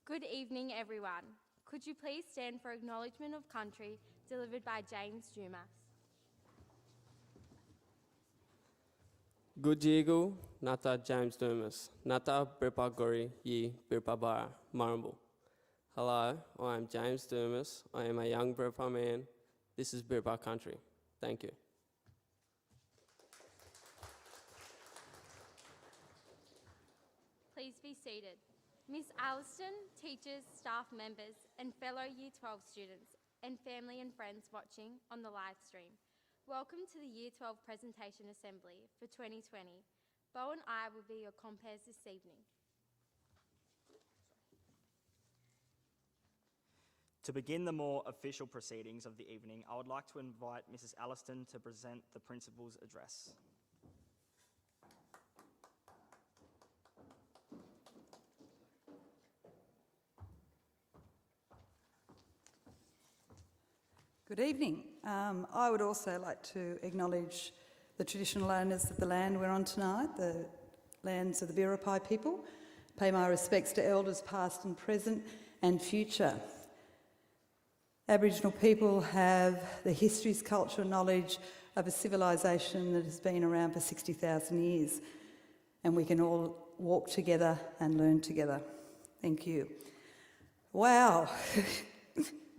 Good evening, everyone. Could you please stand for acknowledgement of country delivered by James Dumas? Gujigu Nata James Dumas, Nata Birpa Gori Yi Birpa Bara Marambu. Hello, I am James Dumas. I am a young Birpa man. This is Birpa country. Thank you. Please be seated. Miss Alliston, teachers, staff members, and fellow Year 12 students, and family and friends watching on the live stream, welcome to the Year 12 Presentation Assembly for 2020. Bo and I will be your compares this evening. To begin the more official proceedings of the evening, I would like to invite Mrs. Alliston to present the Principal's address. Good evening. I would also like to acknowledge the traditional owners of the land we're on tonight, the lands of the Biripi people. Pay my respects to elders past and present and future. Aboriginal people have the histories, culture and knowledge of a civilisation that has been around for 60,000 years, and we can all walk together and learn together. Thank you. Wow,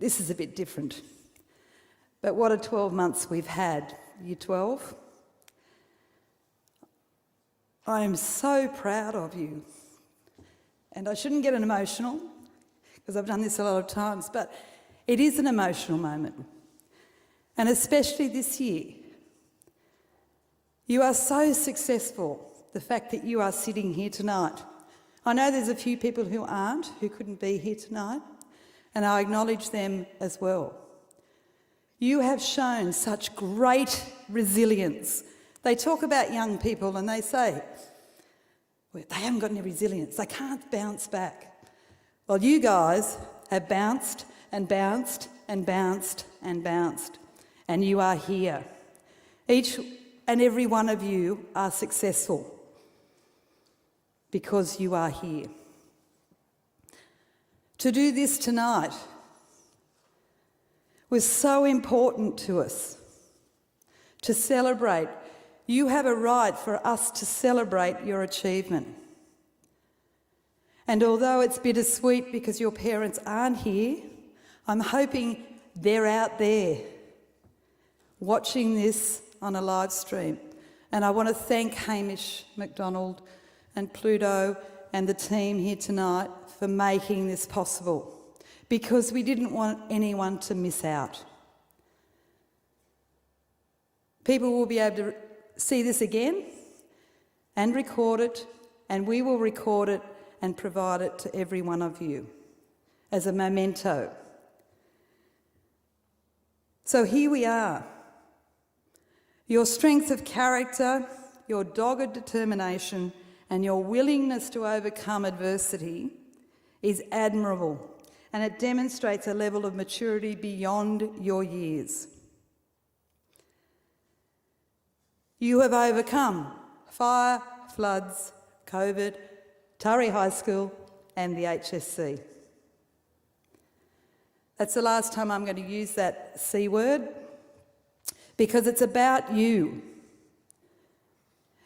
this is a bit different. But what a 12 months we've had, Year 12. I am so proud of you. And I shouldn't get emotional, because I've done this a lot of times, but it is an emotional moment. And especially this year. You are so successful, the fact that you are sitting here tonight. I know there's a few people who aren't, who couldn't be here tonight, and I acknowledge them as well. You have shown such great resilience. They talk about young people and they say, well, they haven't got any resilience, they can't bounce back. Well, you guys have bounced and bounced and bounced and bounced, and you are here. Each and every one of you are successful because you are here. To do this tonight was so important to us, to celebrate. You have a right for us to celebrate your achievement. And although it's bittersweet because your parents aren't here, I'm hoping they're out there watching this on a live stream. And I want to thank Hamish McDonald and Pluto and the team here tonight for making this possible, because we didn't want anyone to miss out. People will be able to see this again and record it, and we will record it and provide it to every one of you as a memento. So here we are. Your strength of character, your dogged determination, and your willingness to overcome adversity is admirable, and it demonstrates a level of maturity beyond your years. You have overcome fire, floods, COVID, Taree High School and the HSC. That's the last time I'm going to use that C word, because it's about you.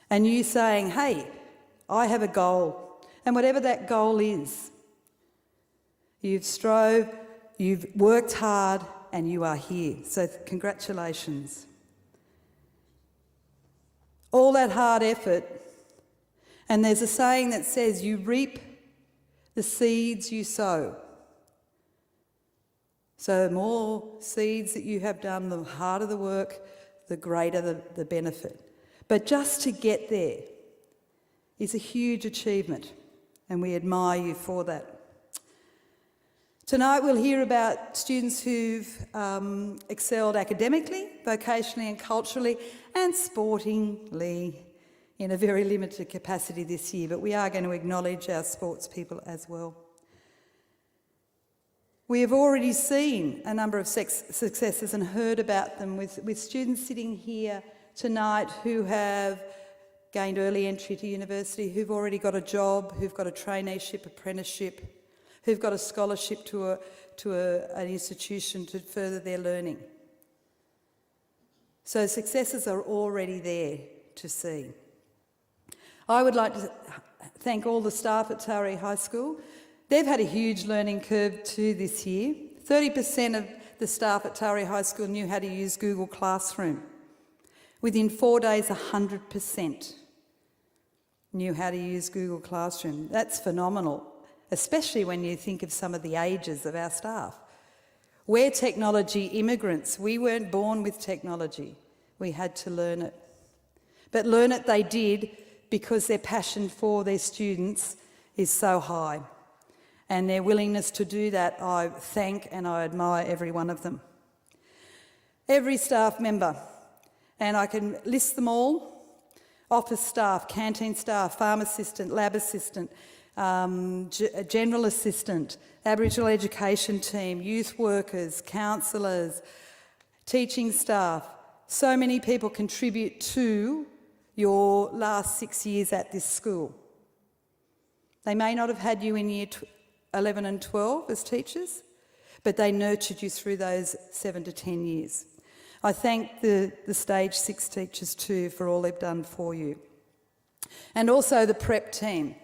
And you saying, hey, I have a goal, and whatever that goal is, you've strove, you've worked hard, and you are here. So congratulations. All that hard effort, and there's a saying that says you reap the seeds you sow. So the more seeds that you have done, the harder the work, the greater the benefit. But just to get there is a huge achievement, and we admire you for that. Tonight we'll hear about students who've excelled academically, vocationally and culturally and sportingly in a very limited capacity this year, but we are going to acknowledge our sports people as well. We have already seen a number of successes and heard about them with students sitting here tonight who have gained early entry to university, who've already got a job, who've got a traineeship, apprenticeship, who've got a scholarship to an institution to further their learning. So successes are already there to see. I would like to thank all the staff at Taree High School. They've had a huge learning curve too this year. 30% of the staff at Taree High School knew how to use Google Classroom. Within 4 days, 100% knew how to use Google Classroom. That's phenomenal, especially when you think of some of the ages of our staff. We're technology immigrants. We weren't born with technology. We had to learn it. But learn it they did because their passion for their students is so high. And their willingness to do that, I thank and I admire every one of them. Every staff member, and I can list them all: office staff, canteen staff, farm assistant, lab assistant, general assistant, Aboriginal education team, youth workers, counsellors, teaching staff. So many people contribute to your last 6 years at this school. They may not have had you in year 11 and 12 as teachers, but they nurtured you through those 7 to 10 years. I thank the Stage 6 teachers too for all they've done for you. And also the prep team.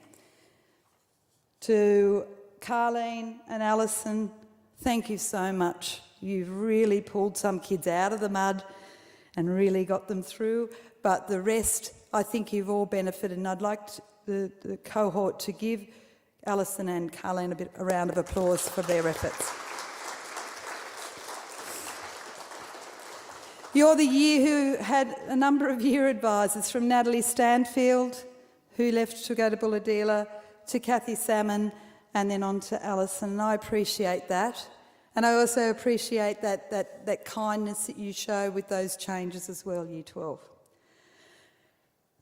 To Carleen and Alison, thank you so much. You've really pulled some kids out of the mud and really got them through, but the rest, I think you've all benefited, and I'd like the cohort to give Alison and Carleen a round of applause for their efforts. You're the year who had a number of year advisors, from Natalie Stanfield, who left to go to Bulladila, to Kathy Salmon, and then on to Alison, and I appreciate that. And I also appreciate that kindness that you show with those changes as well, Year 12.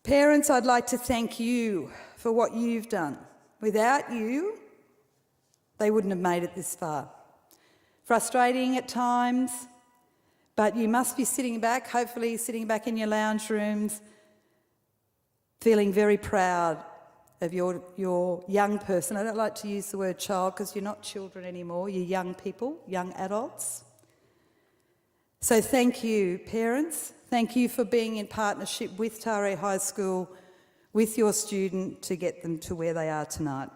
Parents, I'd like to thank you for what you've done. Without you, they wouldn't have made it this far. Frustrating at times, but you must be sitting back, hopefully sitting back in your lounge rooms, feeling very proud of your young person. I don't like to use the word child because you're not children anymore, you're young people, young adults. So thank you, parents. Thank you for being in partnership with Taree High School, with your student, to get them to where they are tonight.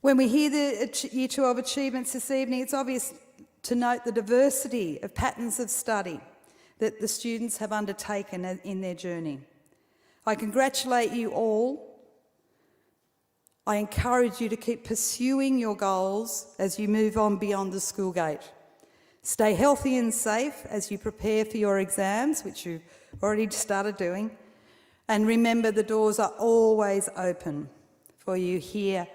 When we hear the Year 12 achievements this evening, it's obvious to note the diversity of patterns of study that the students have undertaken in their journey. I congratulate you all. I encourage you to keep pursuing your goals as you move on beyond the school gate. Stay healthy and safe as you prepare for your exams, which you've already started doing. And remember, the doors are always open for you here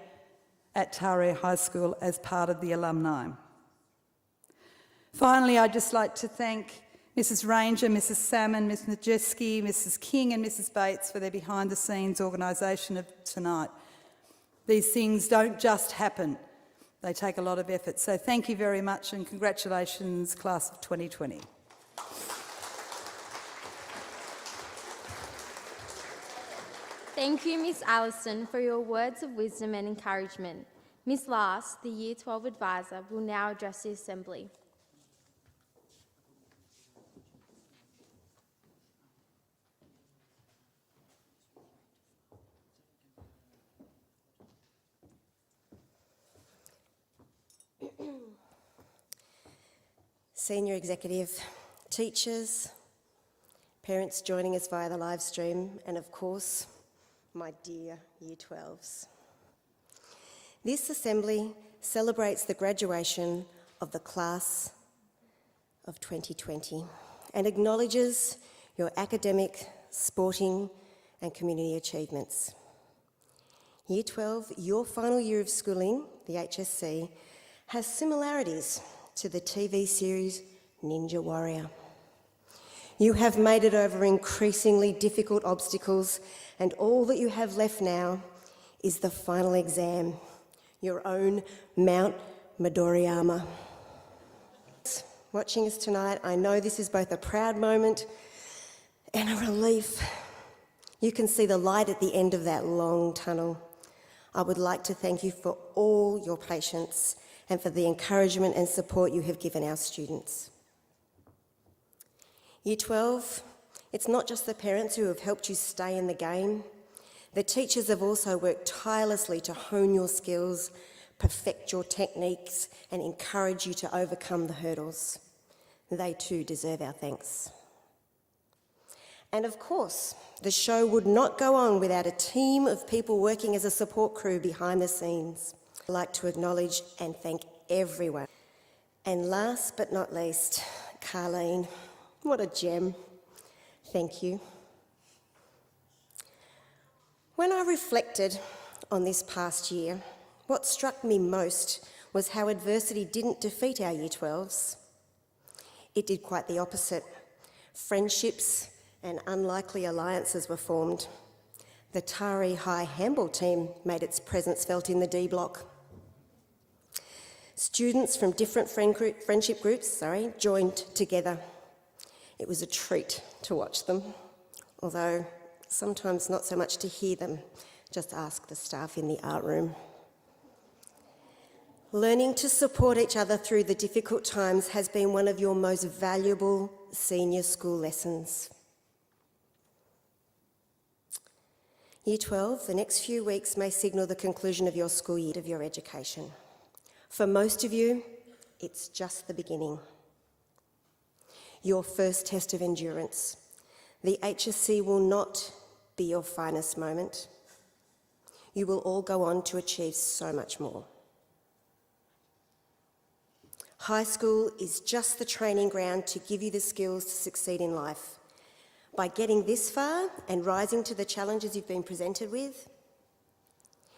at Taree High School as part of the alumni. Finally, I'd just like to thank Mrs. Ranger, Mrs. Salmon, Ms. Najeski, Mrs. King and Mrs. Bates for their behind-the-scenes organisation of tonight. These things don't just happen. They take a lot of effort. So thank you very much and congratulations, class of 2020. Thank you, Miss Alliston, for your words of wisdom and encouragement. Miss Last, the Year 12 advisor, will now address the Assembly. Senior executive, teachers, parents joining us via the live stream, and of course, my dear Year 12s. This Assembly celebrates the graduation of the class of 2020 and acknowledges your academic, sporting and community achievements. Year 12, your final year of schooling, the HSC, has similarities to the TV series Ninja Warrior. You have made it over increasingly difficult obstacles, and all that you have left now is the final exam, your own Mount Midoriyama. Watching us tonight, I know this is both a proud moment and a relief. You can see the light at the end of that long tunnel. I would like to thank you for all your patience and for the encouragement and support you have given our students. Year 12, it's not just the parents who have helped you stay in the game. The teachers have also worked tirelessly to hone your skills, perfect your techniques, and encourage you to overcome the hurdles. They too deserve our thanks. And of course, the show would not go on without a team of people working as a support crew behind the scenes. I'd like to acknowledge and thank everyone. And last but not least, Carleen, what a gem. Thank you. When I reflected on this past year, what struck me most was how adversity didn't defeat our Year 12s. It did quite the opposite. Friendships and unlikely alliances were formed. The Taree High handball team made its presence felt in the D block. Students from different friendship groups joined together. It was a treat to watch them, although sometimes not so much to hear them. Just ask the staff in the art room. Learning to support each other through the difficult times has been one of your most valuable senior school lessons. Year 12, the next few weeks may signal the conclusion of your school year, of your education. For most of you, it's just the beginning. Your first test of endurance. The HSC will not be your finest moment. You will all go on to achieve so much more. High school is just the training ground to give you the skills to succeed in life. By getting this far and rising to the challenges you've been presented with,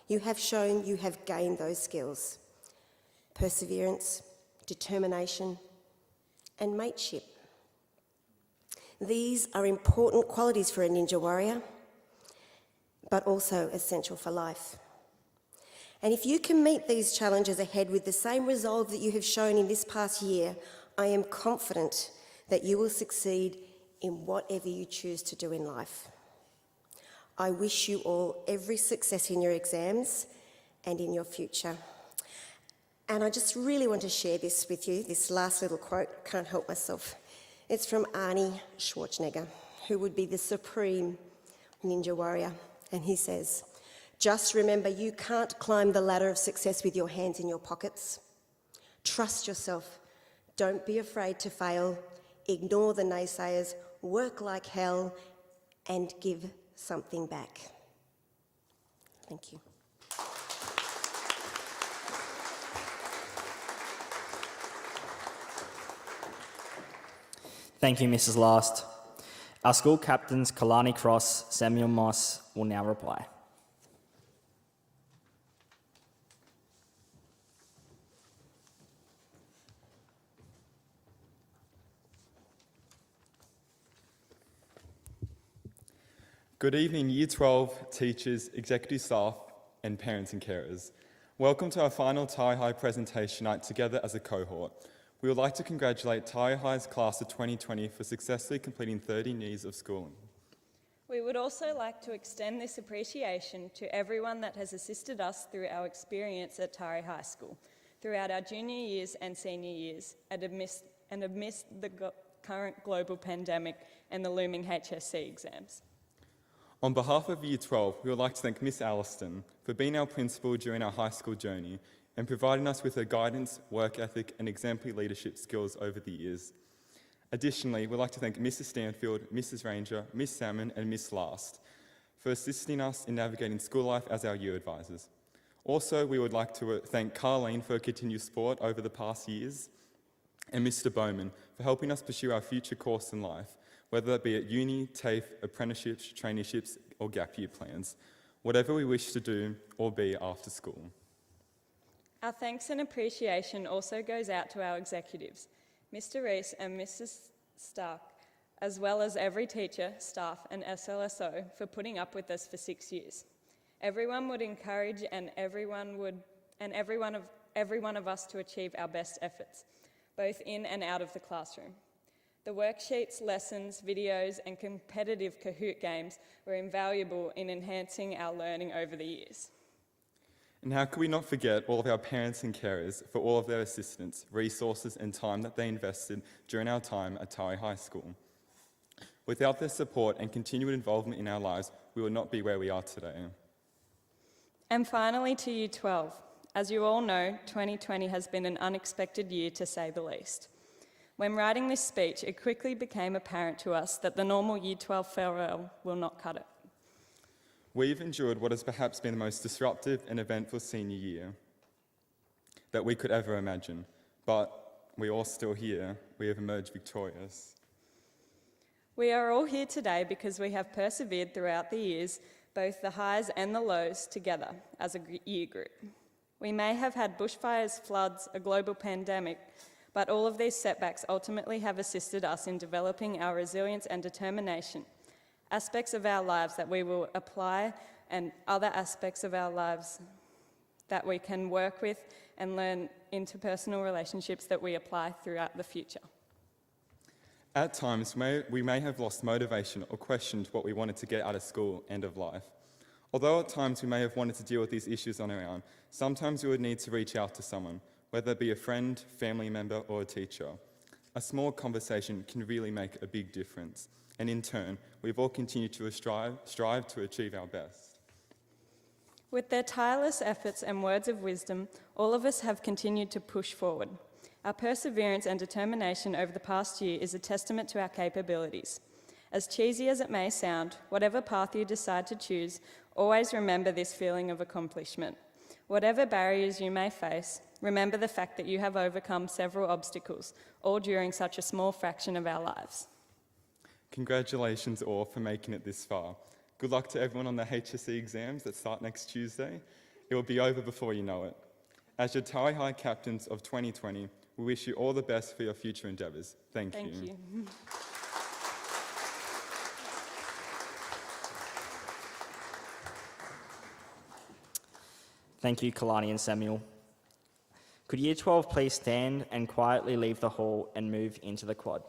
you have shown you have gained those skills: perseverance, determination, and mateship. These are important qualities for a ninja warrior, but also essential for life. And if you can meet these challenges ahead with the same resolve that you have shown in this past year, I am confident that you will succeed in whatever you choose to do in life. I wish you all every success in your exams and in your future. And I just really want to share this with you, this last little quote, can't help myself. It's from Arnie Schwarzenegger, who would be the supreme ninja warrior. And he says, "Just remember, you can't climb the ladder of success with your hands in your pockets. Trust yourself. Don't be afraid to fail. Ignore the naysayers. Work like hell and give something back." Thank you. Thank you, Mrs. Last. Our school captains, Kalani Cross, Samuel Moss, will now reply. Good evening, Year 12 teachers, executive staff, and parents and carers. Welcome to our final Taree High presentation night together as a cohort. We would like to congratulate Taree High's class of 2020 for successfully completing 13 years of schooling. We would also like to extend this appreciation to everyone that has assisted us through our experience at Taree High School, throughout our junior years and senior years, and amidst the current global pandemic and the looming HSC exams. On behalf of Year 12, we would like to thank Miss Alliston for being our principal during our high school journey and providing us with her guidance, work ethic, and exemplary leadership skills over the years. Additionally, we'd like to thank Mrs. Stanfield, Mrs. Ranger, Miss Salmon, and Miss Last for assisting us in navigating school life as our year advisors. Also, we would like to thank Carleen for her continued support over the past years, and Mr. Bowman for helping us pursue our future course in life, whether that be at uni, TAFE, apprenticeships, traineeships, or gap year plans, whatever we wish to do or be after school. Our thanks and appreciation also goes out to our executives, Mr. Rees and Mrs. Stark, as well as every teacher, staff, and SLSO for putting up with us for 6 years. Everyone would encourage and every one of us to achieve our best efforts, both in and out of the classroom. The worksheets, lessons, videos, and competitive Kahoot games were invaluable in enhancing our learning over the years. And how could we not forget all of our parents and carers for all of their assistance, resources and time that they invested during our time at Taree High School. Without their support and continued involvement in our lives, we would not be where we are today. And finally to Year 12. As you all know, 2020 has been an unexpected year to say the least. When writing this speech, it quickly became apparent to us that the normal Year 12 farewell will not cut it. We've endured what has perhaps been the most disruptive and eventful senior year that we could ever imagine, but we're all still here. We have emerged victorious. We are all here today because we have persevered throughout the years, both the highs and the lows, together as a year group. We may have had bushfires, floods, a global pandemic, but all of these setbacks ultimately have assisted us in developing our resilience and determination, aspects of our lives that we will apply and other aspects of our lives that we can work with and learn interpersonal relationships that we apply throughout the future. At times, we may have lost motivation or questioned what we wanted to get out of school and of life. Although at times we may have wanted to deal with these issues on our own, sometimes we would need to reach out to someone, whether it be a friend, family member, or a teacher. A small conversation can really make a big difference, and in turn, we've all continued to strive to achieve our best. With their tireless efforts and words of wisdom, all of us have continued to push forward. Our perseverance and determination over the past year is a testament to our capabilities. As cheesy as it may sound, whatever path you decide to choose, always remember this feeling of accomplishment. Whatever barriers you may face, remember the fact that you have overcome several obstacles, all during such a small fraction of our lives. Congratulations all for making it this far. Good luck to everyone on the HSC exams that start next Tuesday. It will be over before you know it. As your Taree High captains of 2020, we wish you all the best for your future endeavours. Thank you. Thank you. Thank you, Kalani and Samuel. Could Year 12 please stand and quietly leave the hall and move into the quad?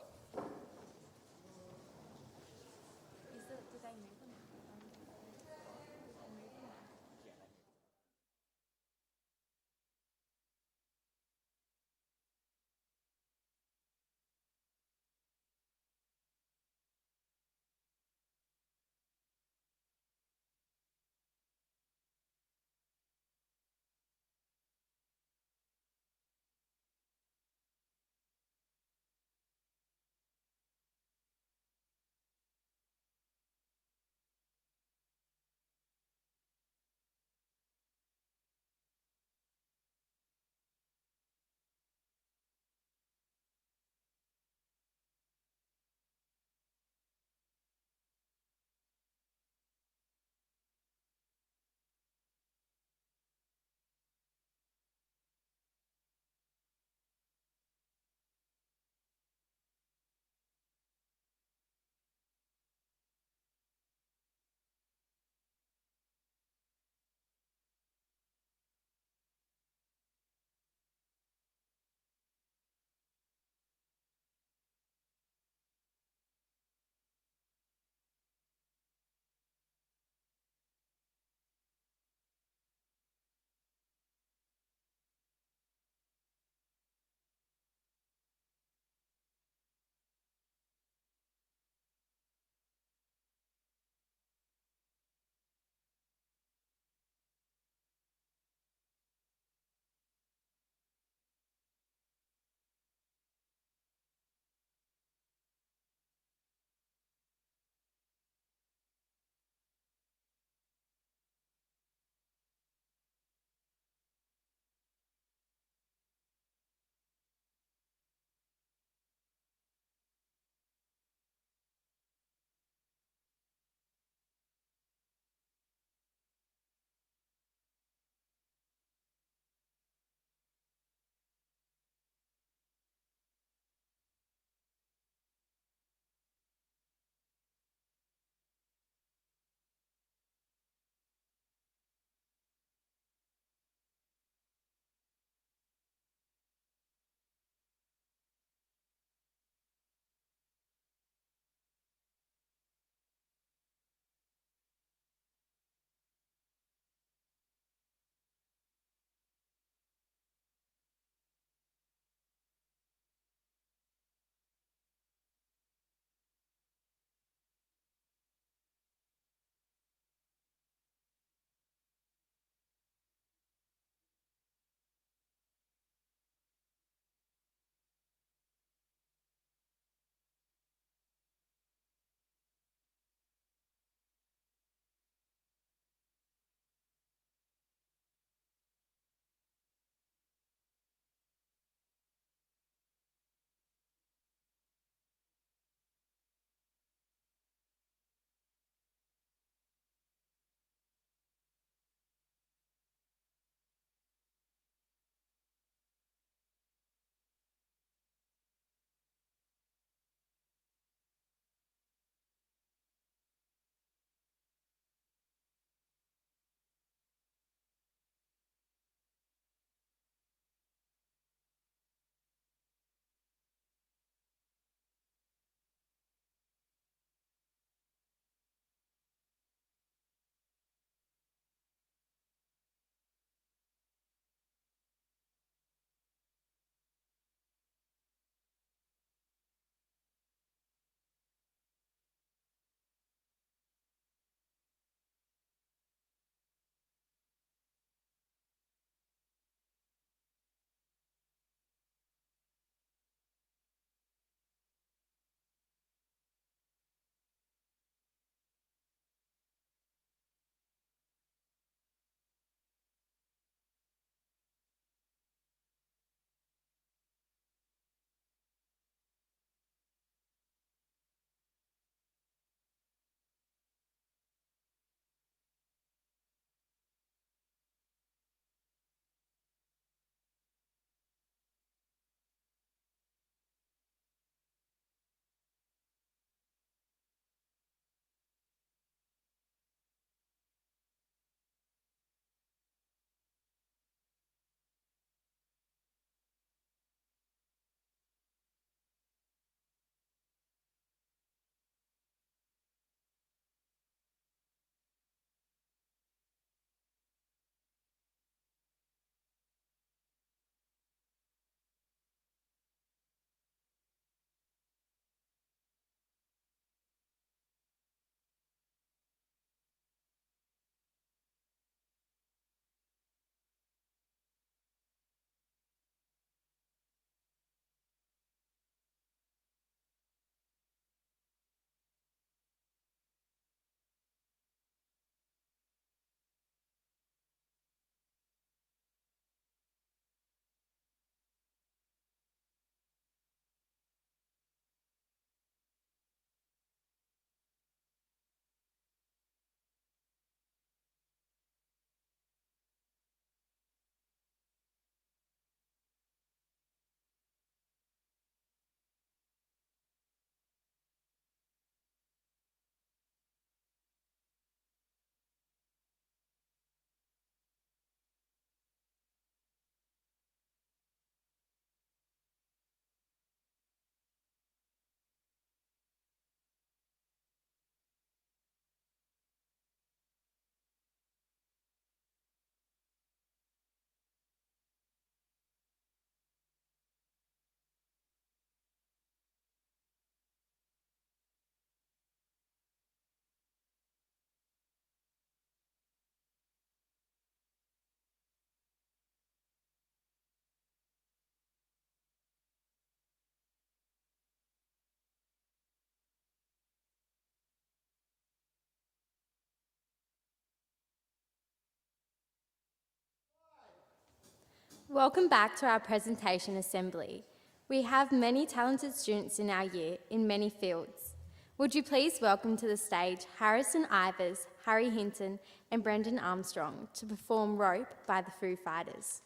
Welcome back to our presentation assembly. We have many talented students in our year in many fields. Would you please welcome to the stage Harrison Ivers, Harry Hinton and Brendan Armstrong to perform Rope by the Foo Fighters.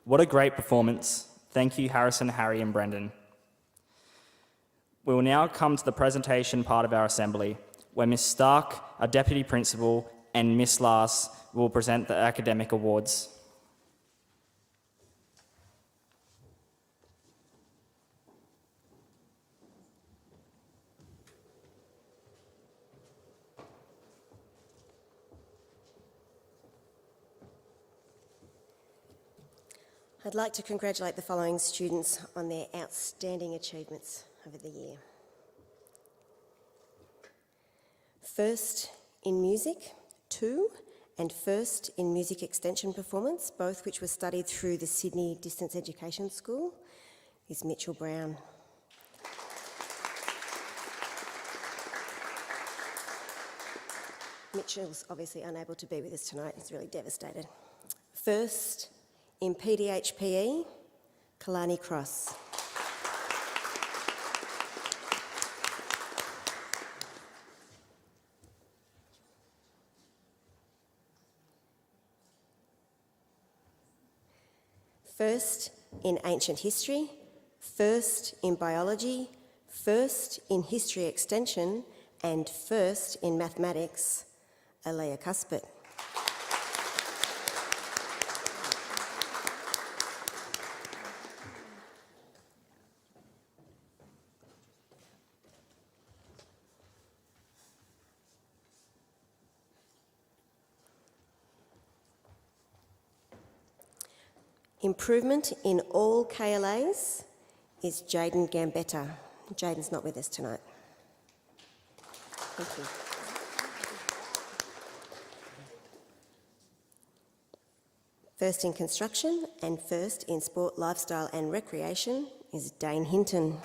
What a great performance. Thank you, Harrison, Harry, and Brendan. We will now come to the presentation part of our assembly, where Ms. Stark, our Deputy Principal, and Miss Lars will present the academic awards. I'd like to congratulate the following students on their outstanding achievements over the year. First in Music 2 and First in Music Extension Performance, both which were studied through the Sydney Distance Education School, is Mitchell Brown. Mitchell's obviously unable to be with us tonight, he's really devastated. First in PDHPE, Kalani Cross. First in Ancient History, First in Biology, First in History Extension, and First in Mathematics, Alea Cuspert. Improvement in all KLAs is Jaden Gambetta. Jaden's not with us tonight. Thank you. First in Construction and First in Sport, Lifestyle and Recreation is Dane Hinton.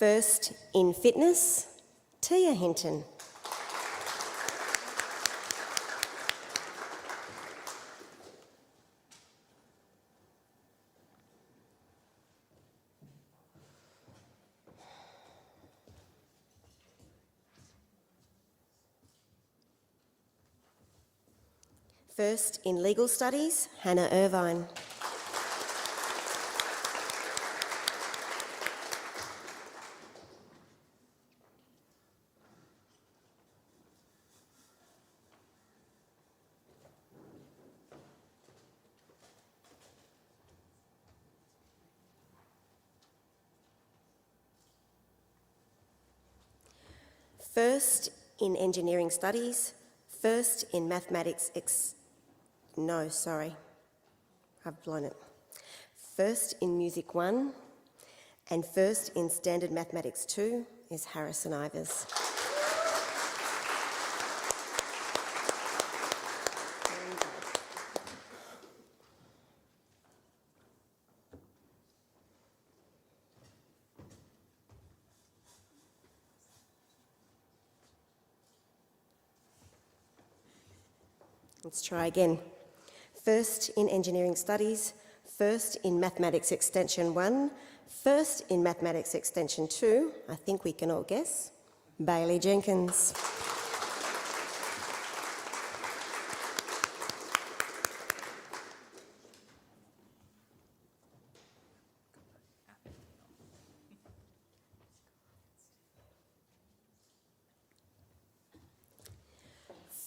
First in Fitness, Tia Hinton. First in Legal Studies, Hannah Irvine. First in Engineering Studies, First in Mathematics I've blown it. First in Music 1 and First in Standard Mathematics 2 is Harrison Ivers. Let's try again. First in Engineering Studies, First in Mathematics Extension 1, First in Mathematics Extension 2, I think we can all guess, Bailey Jenkins.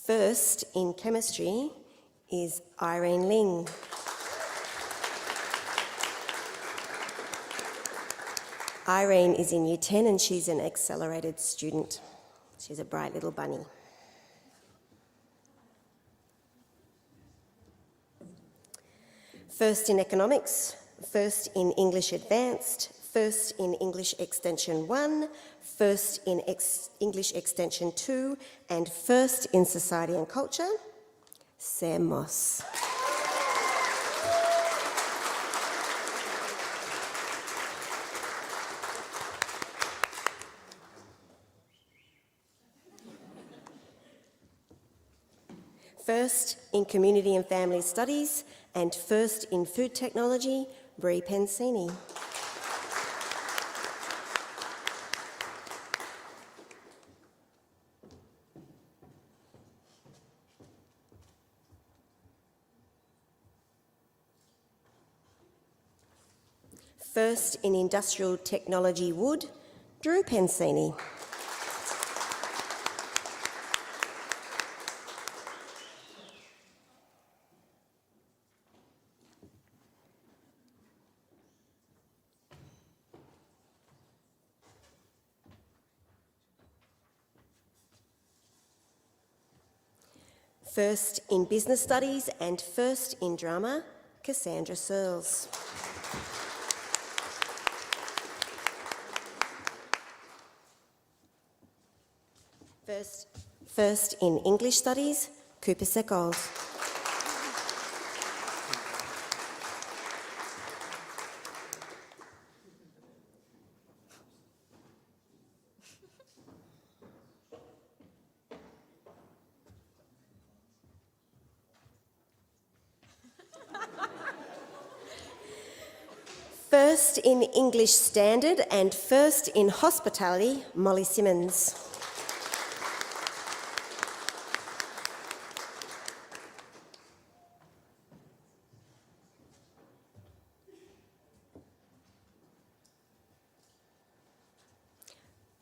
First in Chemistry is Irene Ling. Irene is in Year 10 and she's an accelerated student. She's a bright little bunny. First in Economics, First in English Advanced, First in English Extension 1, First in English Extension 2, and First in Society and Culture, Sam Moss. First in Community and Family Studies, and First in Food Technology, Bree Pensini. First in Industrial Technology Wood, Drew Pensini. First in Business Studies and first in Drama, Cassandra Searles. First in English Studies, Cooper Seckold. First in English Standard and first in Hospitality, Molly Simmons.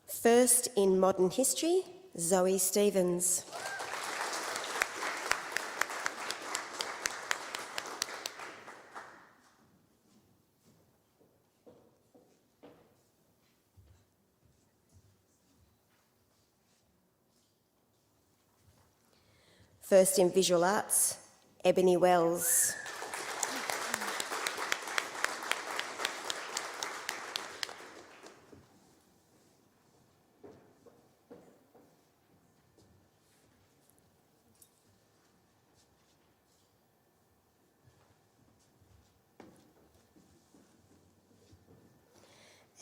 First in Modern History, Zoe Stevens. First in Visual Arts, Ebony Wells.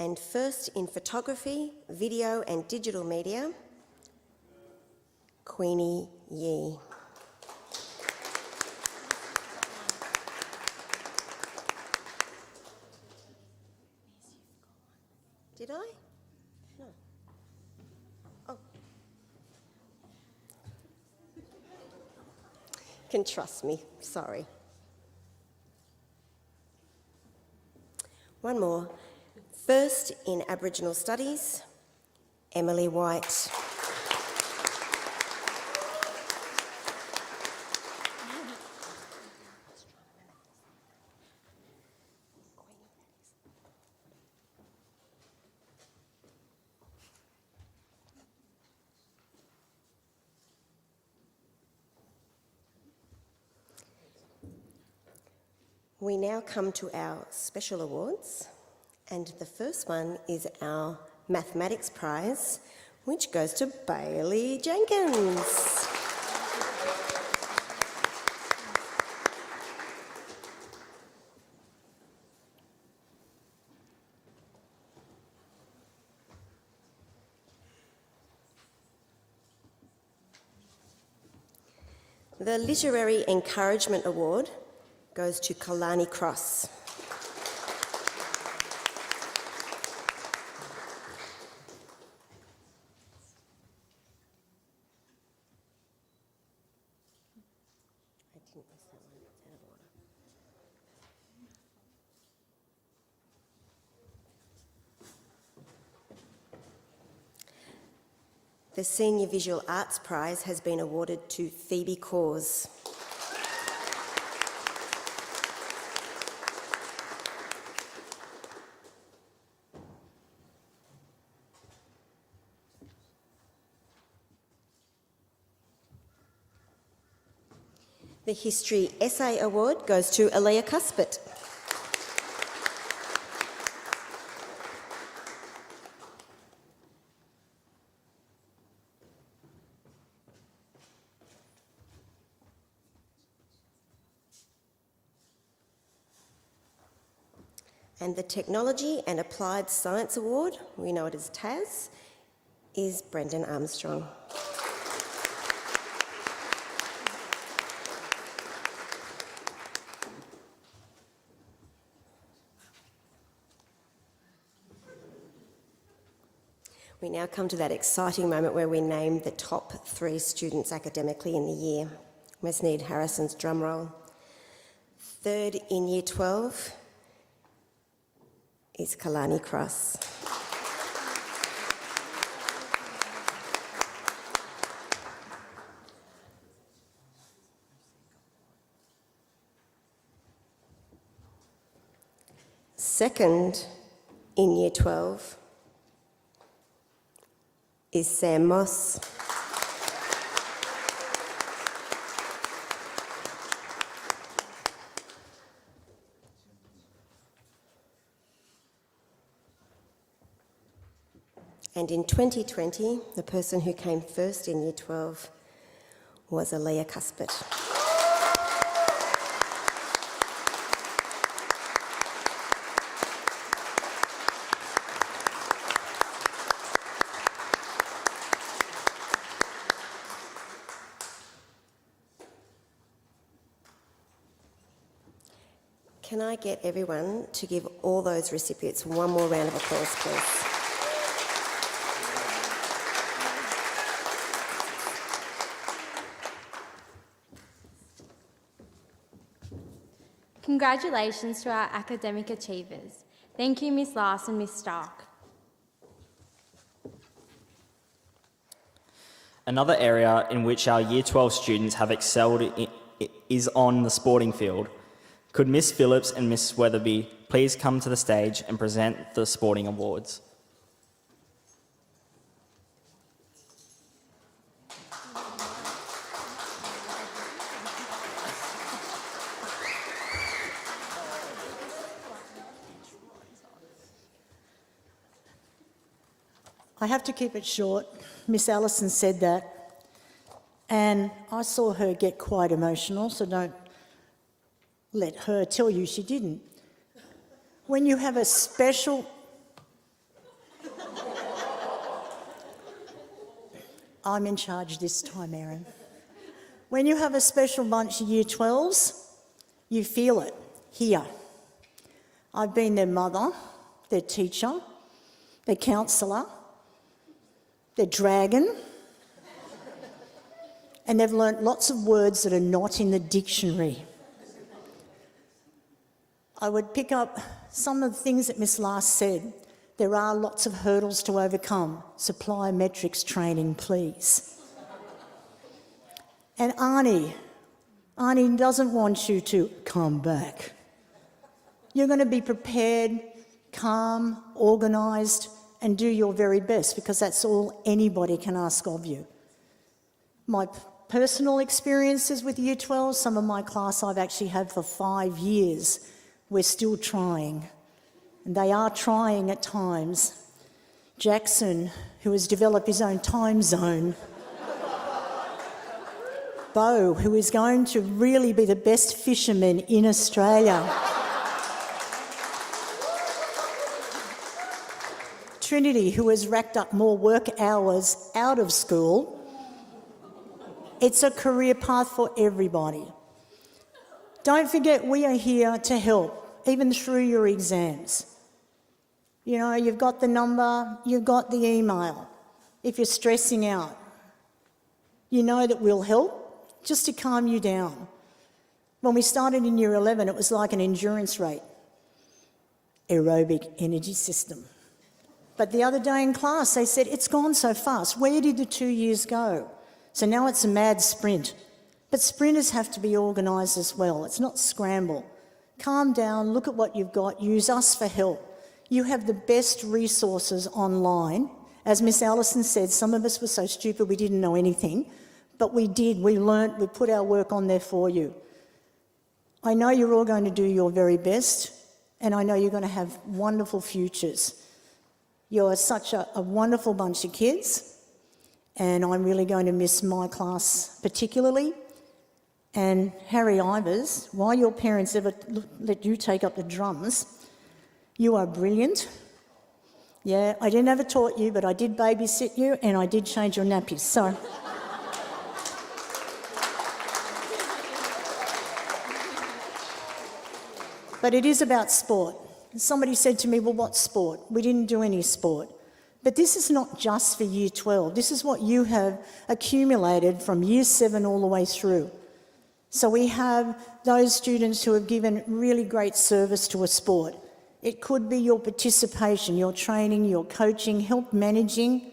And first in Photography, Video and Digital Media, Queenie Yee. Did I? No. Oh. Can trust me, sorry. One more. First in Aboriginal Studies, Emily White. We now come to our special awards, and the first one is our Mathematics Prize, which goes to Bailey Jenkins. The Literary Encouragement Award goes to Kalani Cross. The Senior Visual Arts Prize has been awarded to Phoebe Cause. The History Essay Award goes to Aaliyah Cuspit. And the Technology and Applied Science Award, we know it as TAS, is Brendan Armstrong. We now come to that exciting moment where we name the top 3 students academically in the year. We must need Harrison's drum roll. Third in Year 12, is Kalani Cross. Second in Year 12 is Sam Moss. And in 2020, the person who came first in Year 12 was Aaliyah Cuthbert. Can I get everyone to give all those recipients one more round of applause, please? Congratulations to our academic achievers. Thank you, Miss Last and Miss Stark. Another area in which our Year 12 students have excelled is on the sporting field. Could Miss Phillips and Miss Weatherby please come to the stage and present the sporting awards? I have to keep it short. Miss Allison said that, and I saw her get quite emotional, so don't let her tell you she didn't. When you have a special... I'm in charge this time, Erin. When you have a special bunch of Year 12s, you feel it here. I've been their mother, their teacher, their counsellor, their dragon, and they've learnt lots of words that are not in the dictionary. I would pick up some of the things that Miss Last said. There are lots of hurdles to overcome. Supply metrics training, please. And Arnie doesn't want you to come back. You're going to be prepared, calm, organised, and do your very best, because that's all anybody can ask of you. My personal experiences with Year 12, some of my class I've actually had for 5 years. We're still trying, and they are trying at times. Jackson, who has developed his own time zone. Bo, who is going to really be the best fisherman in Australia. Trinity, who has racked up more work hours out of school. It's a career path for everybody. Don't forget, we are here to help, even through your exams. You know, you've got the number, you've got the email. If you're stressing out, you know that we'll help, just to calm you down. When we started in Year 11, it was like an endurance rate. Aerobic energy system. But the other day in class, they said, it's gone so fast. Where did the 2 years go? So now it's a mad sprint. But sprinters have to be organised as well. It's not scramble. Calm down, look at what you've got, use us for help. You have the best resources online. As Miss Allison said, some of us were so stupid we didn't know anything, but we did, we learnt, we put our work on there for you. I know you're all going to do your very best, and I know you're going to have wonderful futures. You're such a wonderful bunch of kids, and I'm really going to miss my class particularly. And Harry Ivers, why your parents ever let you take up the drums, you are brilliant. Yeah, I never taught you, but I did babysit you and I did change your nappies, so. But it is about sport. Somebody said to me, well, what sport? We didn't do any sport. But this is not just for Year 12. This is what you have accumulated from Year 7 all the way through. So we have those students who have given really great service to a sport. It could be your participation, your training, your coaching, help managing.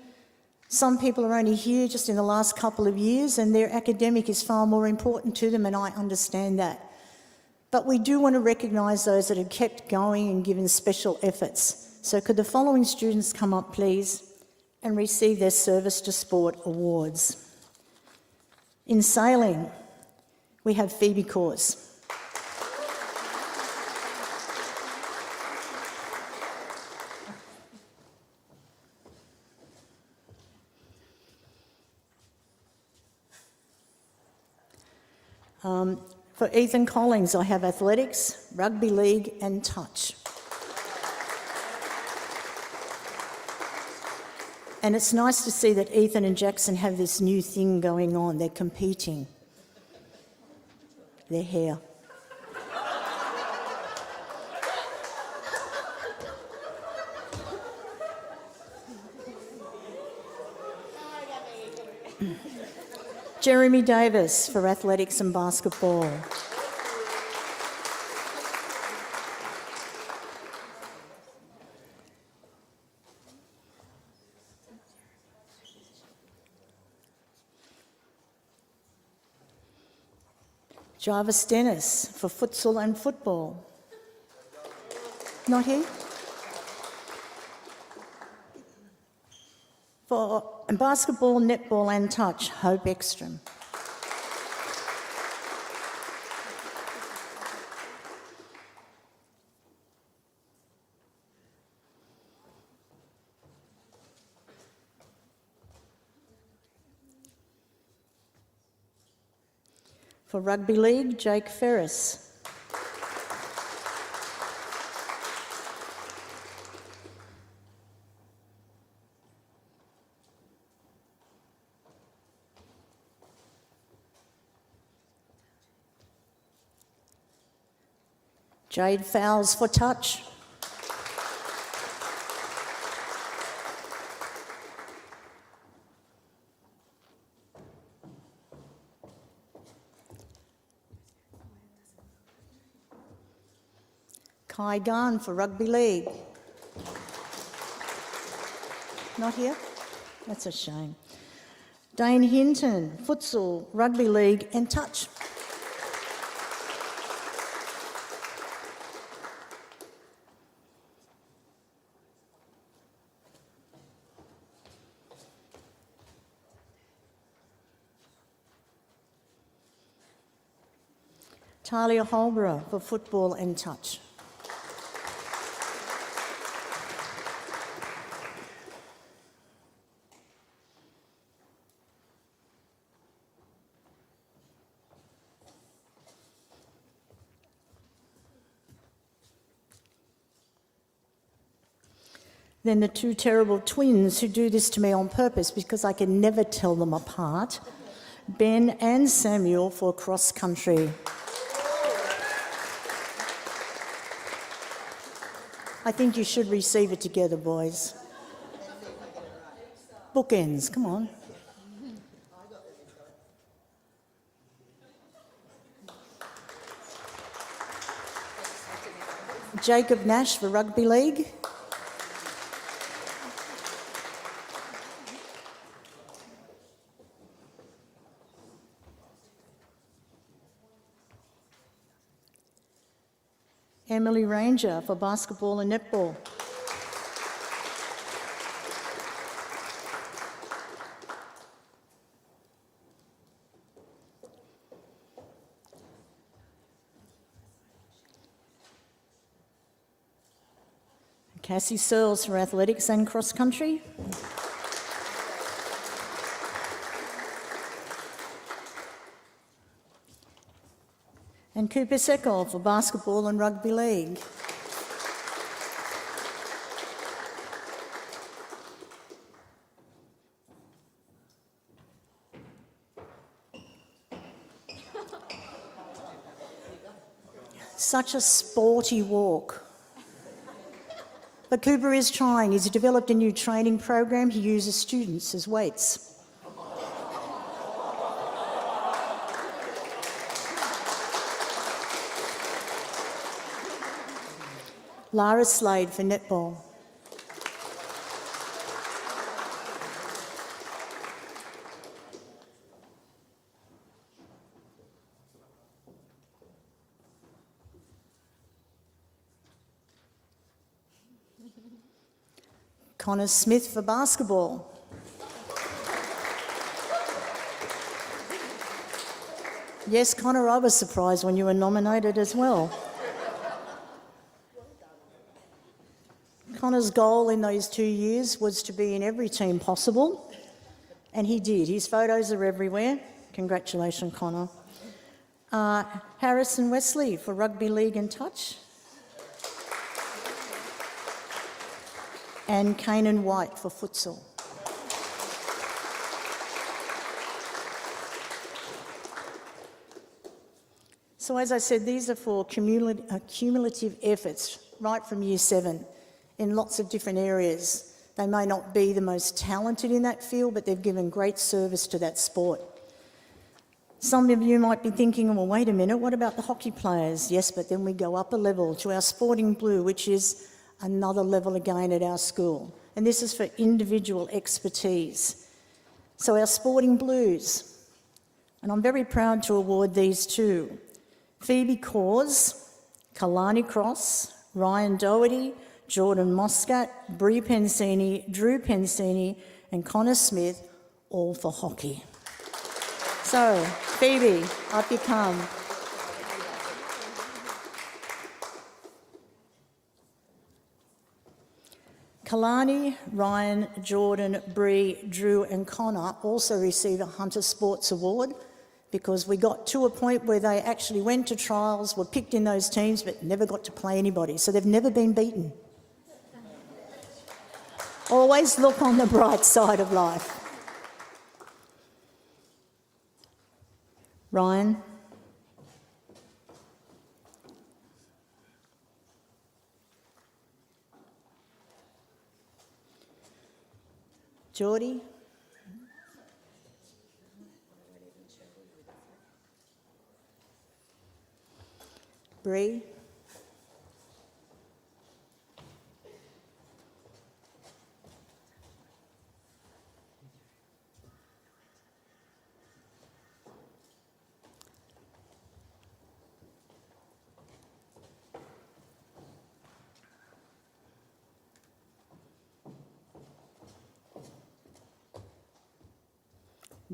Some people are only here just in the last couple of years and their academic is far more important to them, and I understand that. But we do want to recognise those that have kept going and given special efforts. So could the following students come up, please, and receive their Service to Sport awards. In sailing, we have Phoebe Cause. For Ethan Collins, I have athletics, rugby league and touch. And it's nice to see that Ethan and Jackson have this new thing going on. They're competing. Their hair. Jeremy Davis for athletics and basketball. Jarvis Dennis for futsal and football. Not here? For basketball, netball and touch, Hope Ekstrom. For rugby league, Jake Ferris. Jade Fowles for touch. Kai Garn for rugby league. Not here? That's a shame. Dane Hinton, futsal, rugby league and touch. Talia Holborough for football and touch. Then the two terrible twins who do this to me on purpose because I can never tell them apart, Ben and Samuel for cross country. I think you should receive it together, boys. Bookends, come on. Jacob Nash for rugby league. Emily Ranger for basketball and netball. Cassie Searles for athletics and cross country. And Cooper Secol for basketball and rugby league. Such a sporty walk. But Cooper is trying. He's developed a new training program. He uses students as weights. Lara Slade for netball. Connor Smith for basketball. Yes, Connor, I was surprised when you were nominated as well. Connor's goal in those 2 years was to be in every team possible, and he did. His photos are everywhere. Congratulations, Connor. Harrison Wesley for rugby league and touch. And Kanan White for futsal. So as I said, these are for cumulative efforts right from year 7 in lots of different areas. They may not be the most talented in that field, but they've given great service to that sport. Some of you might be thinking, well, wait a minute, what about the hockey players? Yes, but then we go up a level to our sporting blue, which is another level again at our school. And this is for individual expertise. So our sporting blues, and I'm very proud to award these too. Phoebe Cause, Kalani Cross, Ryan Doherty, Jordan Moscat, Bree Pensini, Drew Pensini, and Connor Smith, all for hockey. So, Phoebe, up you come. Kalani, Ryan, Jordan, Bree, Drew and Connor also receive a Hunter Sports Award because we got to a point where they actually went to trials, were picked in those teams but never got to play anybody, so they've never been beaten. Always look on the bright side of life. Ryan. Geordie. Bree.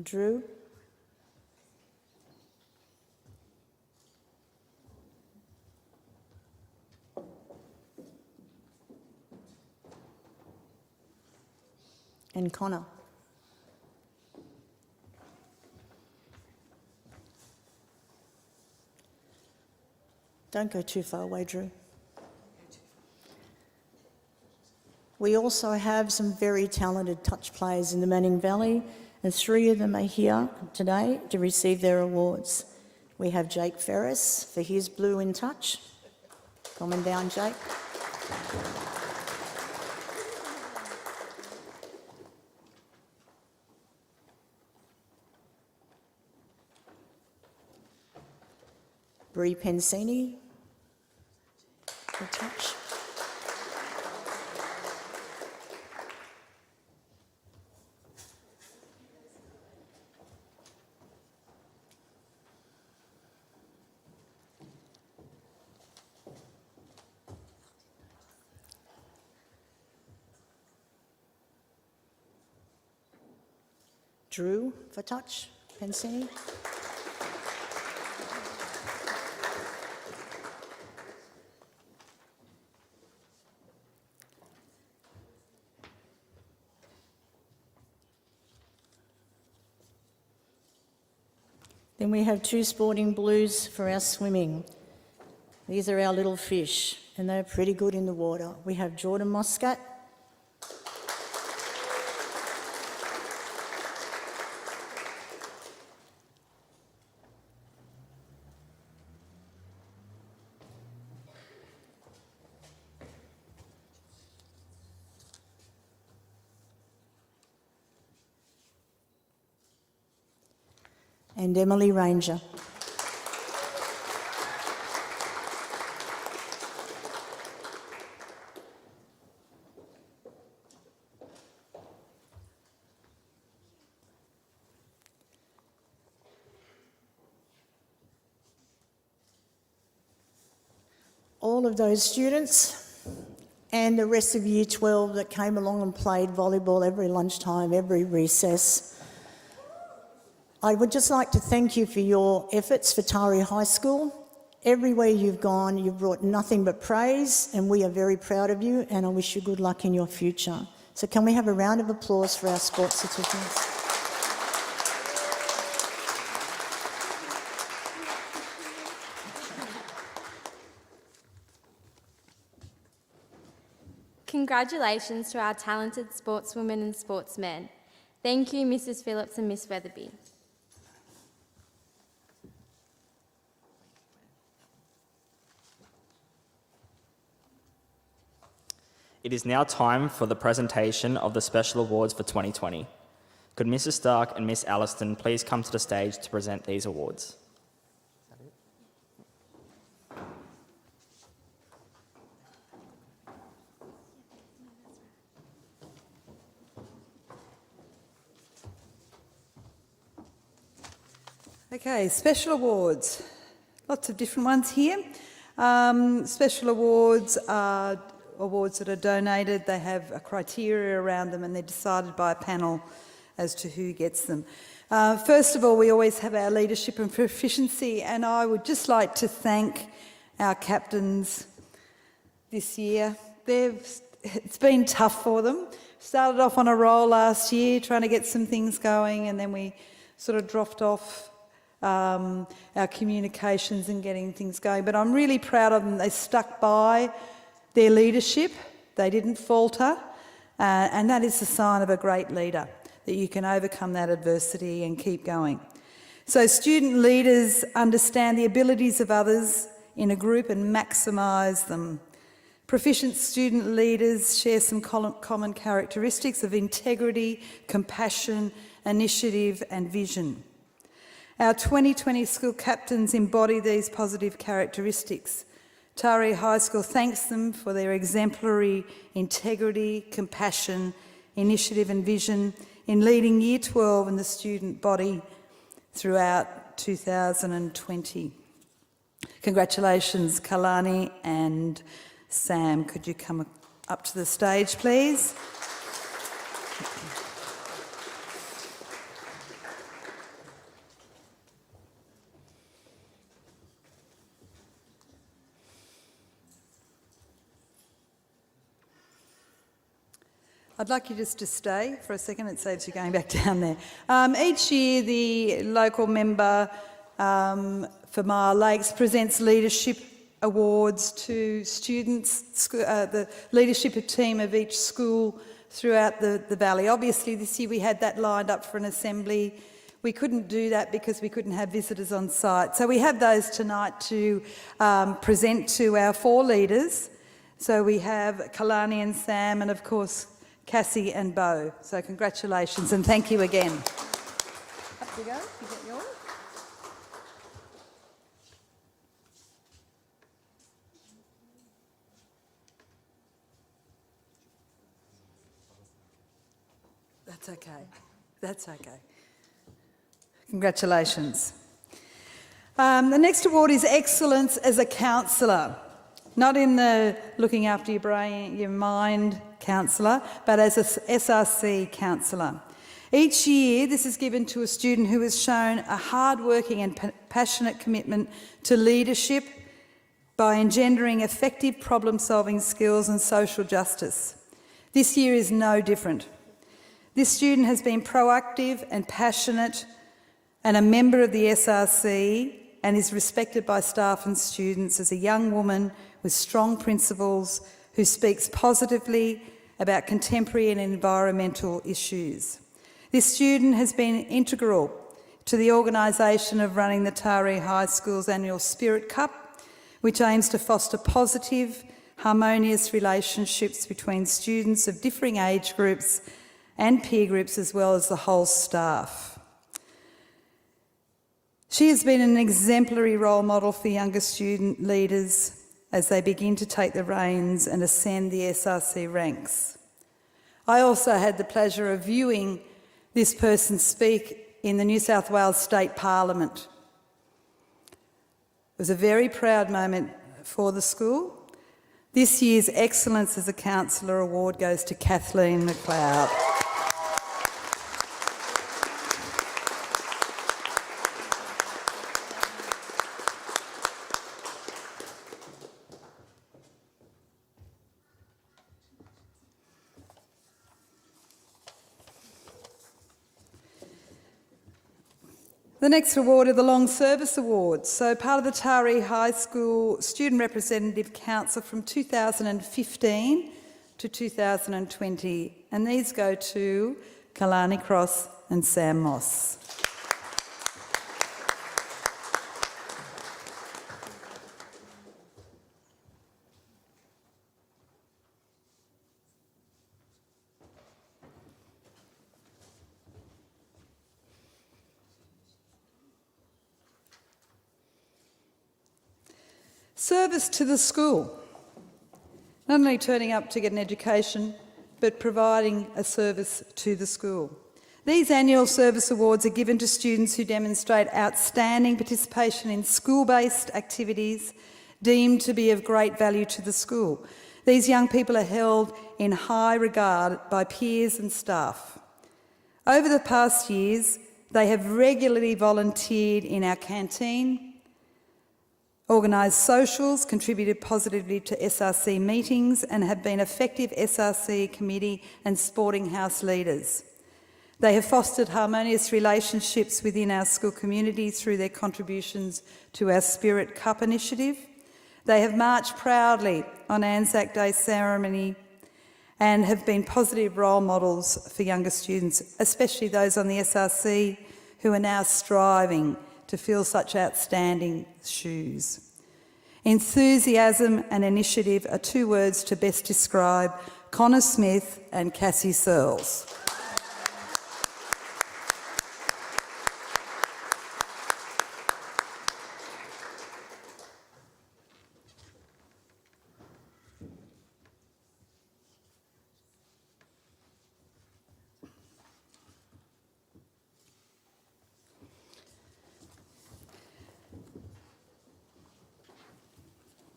Drew. And Connor. Don't go too far away, Drew. We also have some very talented touch players in the Manning Valley, and 3 of them are here today to receive their awards. We have Jake Ferris for his blue in touch. Come on down, Jake. Bree Pensini for touch. Drew for touch, Pensini. Then we have 2 sporting blues for our swimming. These are our little fish, and they're pretty good in the water. We have Jordan Moscat. And Emily Ranger. all of those students and the rest of Year 12 that came along and played volleyball every lunchtime, every recess. I would just like to thank you for your efforts for Taree High School. Everywhere you've gone, you've brought nothing but praise, and we are very proud of you, and I wish you good luck in your future. So can we have a round of applause for our sports certificates? Congratulations to our talented sportswomen and sportsmen. Thank you, Mrs. Phillips and Miss Weatherby. It is now time for the presentation of the special awards for 2020. Could Mrs. Stark and Miss Alliston please come to the stage to present these awards? Okay, special awards. Lots of different ones here. Special awards are awards that are donated. They have a criteria around them and they're decided by a panel as to who gets them. First of all, we always have our leadership and proficiency, and I would just like to thank our captains this year. It's been tough for them. Started off on a roll last year trying to get some things going, and then we sort of dropped off our communications and getting things going. But I'm really proud of them. They stuck by their leadership. They didn't falter. And that is the sign of a great leader, that you can overcome that adversity and keep going. So student leaders understand the abilities of others in a group and maximise them. Proficient student leaders share some common characteristics of integrity, compassion, initiative and vision. Our 2020 school captains embody these positive characteristics. Taree High School thanks them for their exemplary integrity, compassion, initiative and vision in leading Year 12 and the student body throughout 2020. Congratulations, Kalani and Sam. Could you come up to the stage, please? I'd like you just to stay for a second. It saves you going back down there. Each year, the local member for Mile Lakes presents leadership awards to students, the leadership team of each school throughout the valley. Obviously, this year we had that lined up for an assembly. We couldn't do that because we couldn't have visitors on site. So we have those tonight to present to our 4 leaders. So we have Kalani and Sam, and of course, Cassie and Bo. So congratulations and thank you again. Up you go, you get yours. That's okay. That's okay. Congratulations. The next award is Excellence as a Counsellor. Not in the looking after your brain, your mind counsellor, but as a SRC counsellor. Each year, this is given to a student who has shown a hard-working and passionate commitment to leadership by engendering effective problem-solving skills and social justice. This year is no different. This student has been proactive and passionate and a member of the SRC and is respected by staff and students as a young woman with strong principles who speaks positively about contemporary and environmental issues. This student has been integral to the organisation of running the Taree High School's annual Spirit Cup, which aims to foster positive, harmonious relationships between students of differing age groups and peer groups, as well as the whole staff. She has been an exemplary role model for younger student leaders as they begin to take the reins and ascend the SRC ranks. I also had the pleasure of viewing this person speak in the New South Wales State Parliament. It was a very proud moment for the school, This year's Excellence as a Counsellor Award goes to Kathleen McLeod. The next award are the Long Service Awards. So part of the Taree High School Student Representative Council from 2015 to 2020. And these go to Kalani Cross and Sam Moss. Service to the school. Not only turning up to get an education, but providing a service to the school. These annual service awards are given to students who demonstrate outstanding participation in school-based activities deemed to be of great value to the school. These young people are held in high regard by peers and staff. Over the past years, they have regularly volunteered in our canteen, organised socials, contributed positively to SRC meetings and have been effective SRC committee and sporting house leaders. They have fostered harmonious relationships within our school community through their contributions to our Spirit Cup initiative. They have marched proudly on Anzac Day ceremony and have been positive role models for younger students, especially those on the SRC who are now striving to fill such outstanding shoes. Enthusiasm and initiative are two words to best describe Connor Smith and Cassie Searles.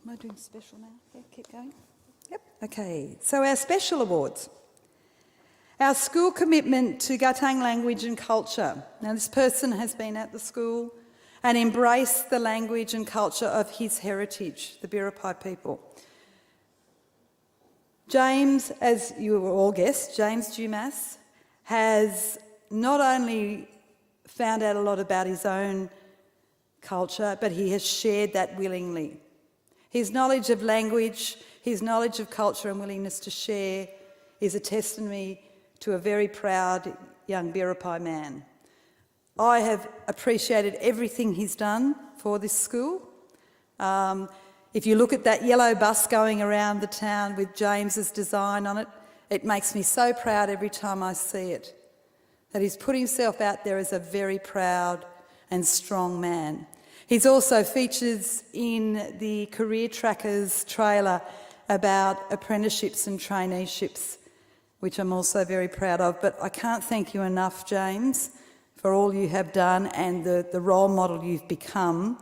Am I doing special now? Yeah, keep going. Yep. Okay, so our special awards. Our school commitment to Gatang language and culture. Now, this person has been at the school and embraced the language and culture of his heritage, the Biripi people. James, as you all guessed, James Dumas, has not only found out a lot about his own culture, but he has shared that willingly. His knowledge of language, his knowledge of culture and willingness to share is a testimony to a very proud young Biripi man. I have appreciated everything he's done for this school. If you look at that yellow bus going around the town with James's design on it, it makes me so proud every time I see it, that he's put himself out there as a very proud and strong man. He's also features in the Career Trackers trailer about apprenticeships and traineeships, which I'm also very proud of. But I can't thank you enough, James, for all you have done and the role model you've become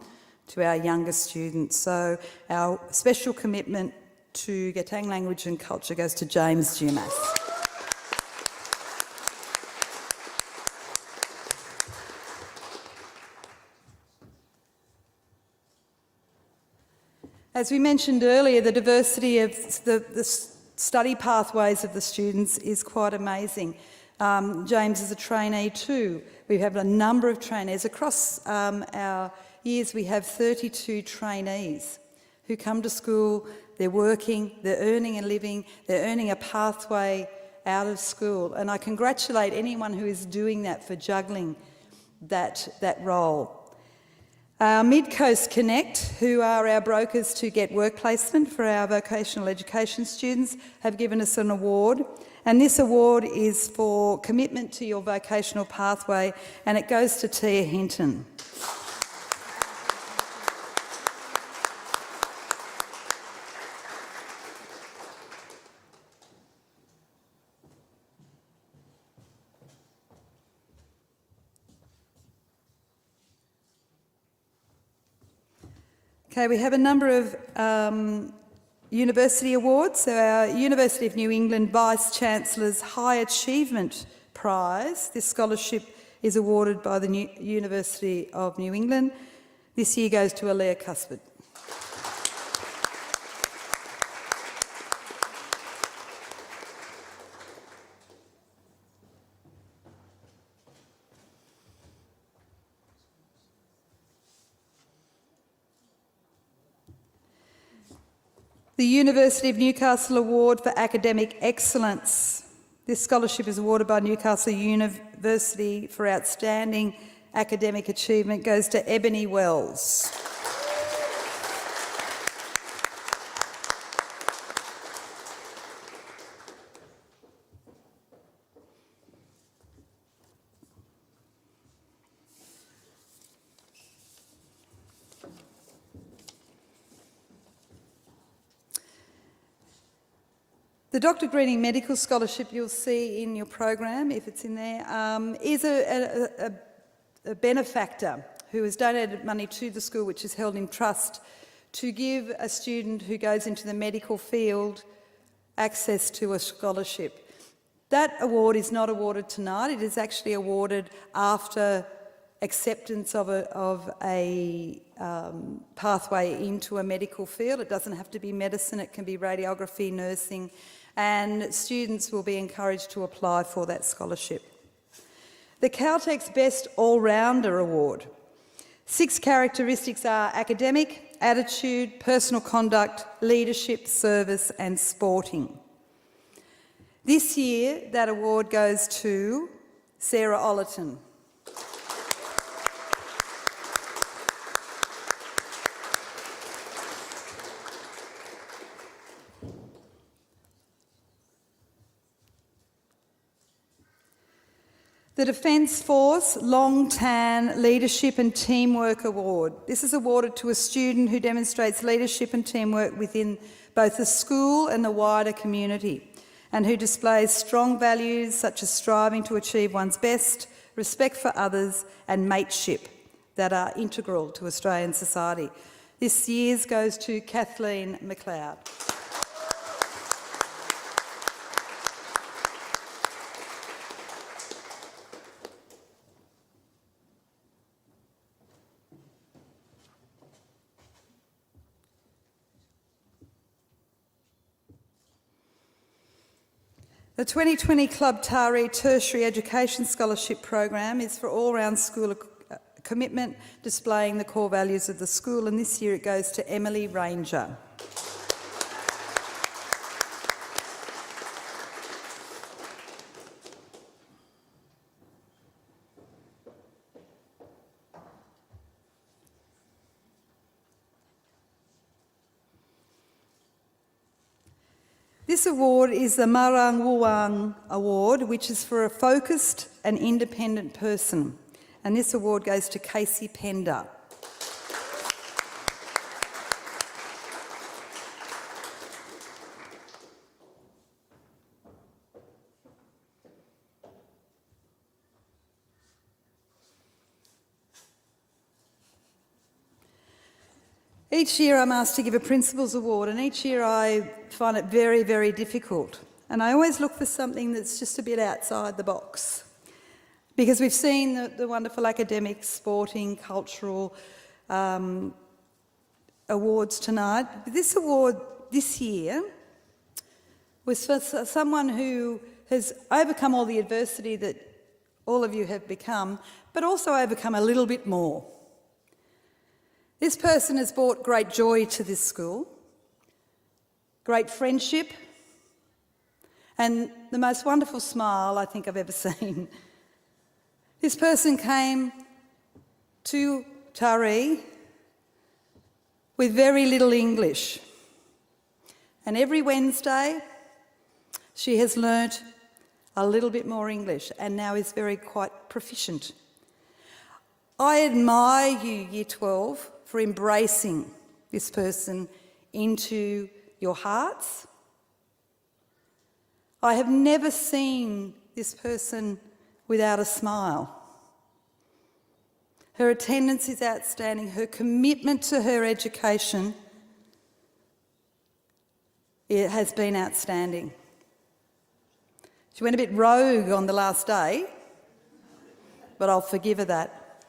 to our younger students. So our special commitment to Gatang language and culture goes to James Dumas. As we mentioned earlier, the diversity of the study pathways of the students is quite amazing. James is a trainee too. We have a number of trainees. Across our years, we have 32 trainees who come to school, they're working, they're earning a living, they're earning a pathway out of school. And I congratulate anyone who is doing that for juggling that role. Our Mid-Coast Connect, who are our brokers to get work placement for our vocational education students, have given us an award. And this award is for commitment to your vocational pathway, and it goes to Tia Hinton. Okay, we have a number of University Award. So our University of New England Vice-Chancellor's High Achievement Prize. This scholarship is awarded by the University of New England. This year goes to Alea Cuthbert. The University of Newcastle Award for Academic Excellence. This scholarship is awarded by Newcastle University for outstanding academic achievement. Goes to Ebony Wells. The Dr Greening Medical Scholarship you'll see in your program, if it's in there, is a benefactor who has donated money to the school, which is held in trust, to give a student who goes into the medical field access to a scholarship. That award is not awarded tonight. It is actually awarded after acceptance of a pathway into a medical field. It doesn't have to be medicine, it can be radiography, nursing, and students will be encouraged to apply for that scholarship. The Caltex Best All-Rounder Award. 6 characteristics are academic, attitude, personal conduct, leadership, service and sporting. This year, that award goes to Sarah Ollerton. The Defence Force Long Tan Leadership and Teamwork Award. This is awarded to a student who demonstrates leadership and teamwork within both the school and the wider community, and who displays strong values such as striving to achieve one's best, respect for others and mateship that are integral to Australian society. This year's goes to Kathleen McLeod. The 2020 Club Taree Tertiary Education Scholarship Program is for all-round school commitment, displaying the core values of the school, and this year it goes to Emily Ranger. This award is the Marang Wuang Award, which is for a focused and independent person. And this award goes to Casey Pender. Each year I'm asked to give a Principal's Award, and each year I find it very, very difficult. And I always look for something that's just a bit outside the box. Because we've seen the wonderful academic, sporting, cultural awards tonight. But this award this year was for someone who has overcome all the adversity that all of you have become, but also overcome a little bit more. This person has brought great joy to this school, great friendship, and the most wonderful smile I think I've ever seen. This person came to Taree with very little English, and every Wednesday she has learnt a little bit more English and now is quite proficient. I admire you, Year 12, for embracing this person into your hearts. I have never seen this person without a smile. Her attendance is outstanding. Her commitment to her education It has been outstanding. She went a bit rogue on the last day, but I'll forgive her that.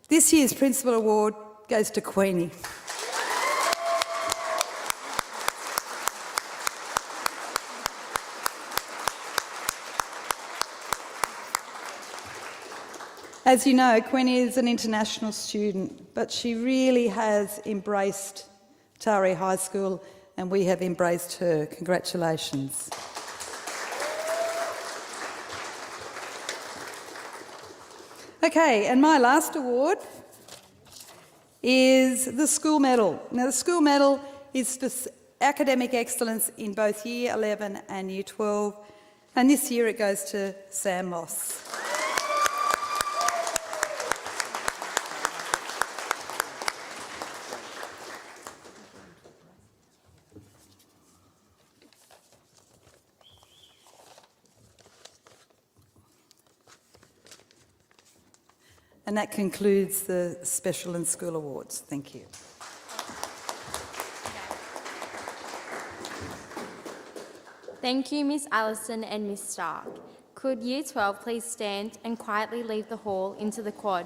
This year's Principal Award goes to Queenie. As you know, Queenie is an international student, but she really has embraced Taree High School and we have embraced her. Congratulations. Okay, and my last award is the School Medal. Now, the School Medal is for academic excellence in both Year 11 and Year 12, and this year it goes to Sam Moss. And that concludes the Special and School Awards. Thank you. Thank you, Miss Allison and Miss Stark. Could Year 12 please stand and quietly leave the hall into the quad?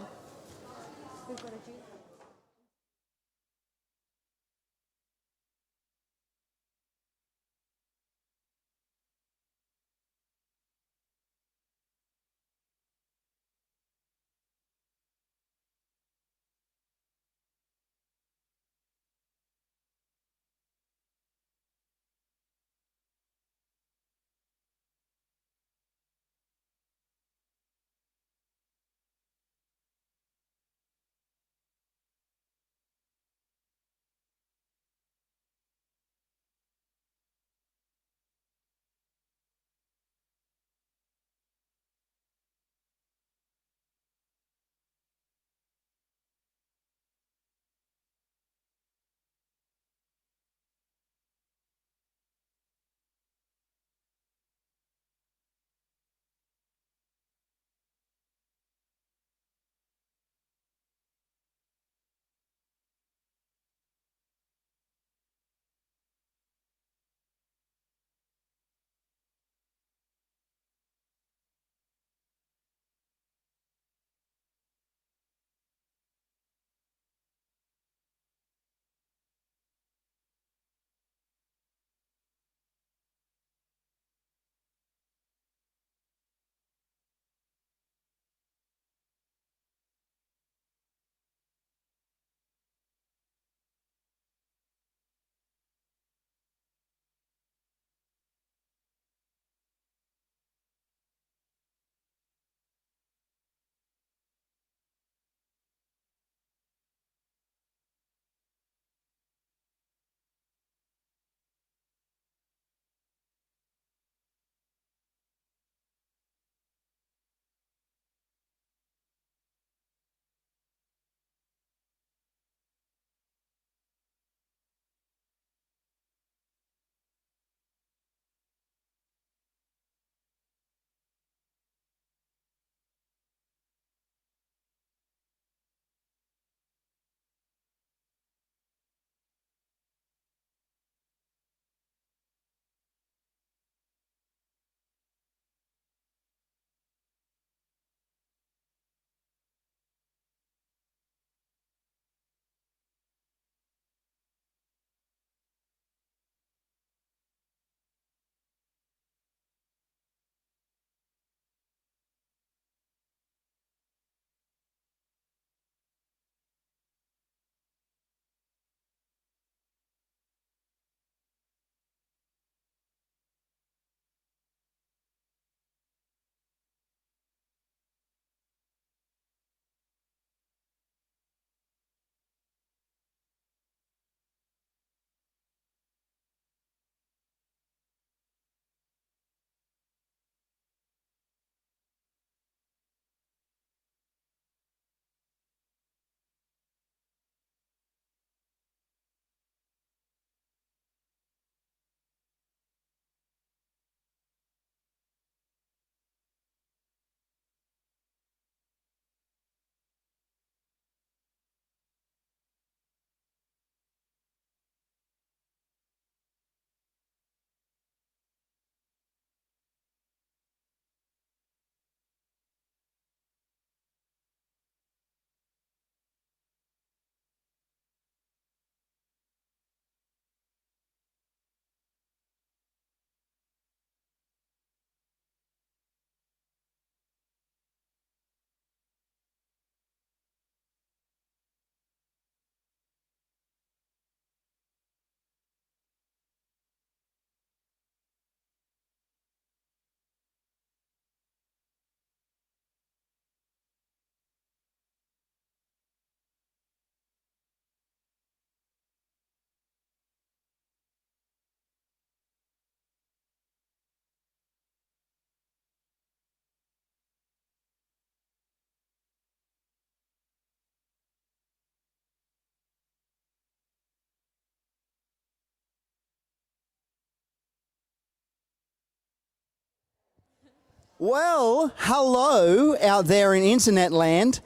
Well, hello out there in internet land.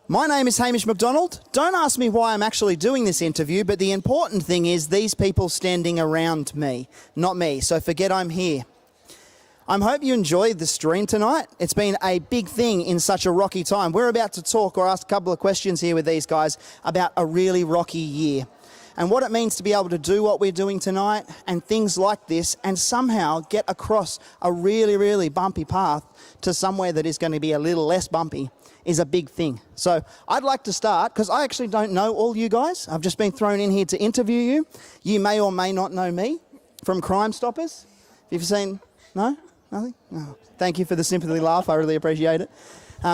My name is Hamish McDonald. Don't ask me why I'm actually doing this interview, but the important thing is these people standing around me, not me, so forget I'm here. I hope you enjoyed the stream tonight. It's been a big thing in such a rocky time. We're about to talk or ask a couple of questions here with these guys about a really rocky year and what it means to be able to do what we're doing tonight and things like this and somehow get across a really, really bumpy path to somewhere that is going to be a little less bumpy is a big thing. So I'd like to start, because I actually don't know all you guys. I've just been thrown in here to interview you. You may or may not know me from Crime Stoppers. You've seen, no? Nothing? No. Thank you for the sympathy laugh. I really appreciate it.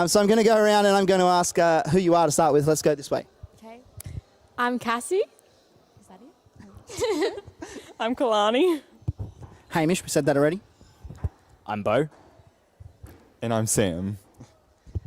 So I'm going to go around and I'm going to ask who you are to start with. Let's go this way. Okay. I'm Cassie. Is that it? I'm Kalani. Hamish, we said that already. I'm Bo. And I'm Sam.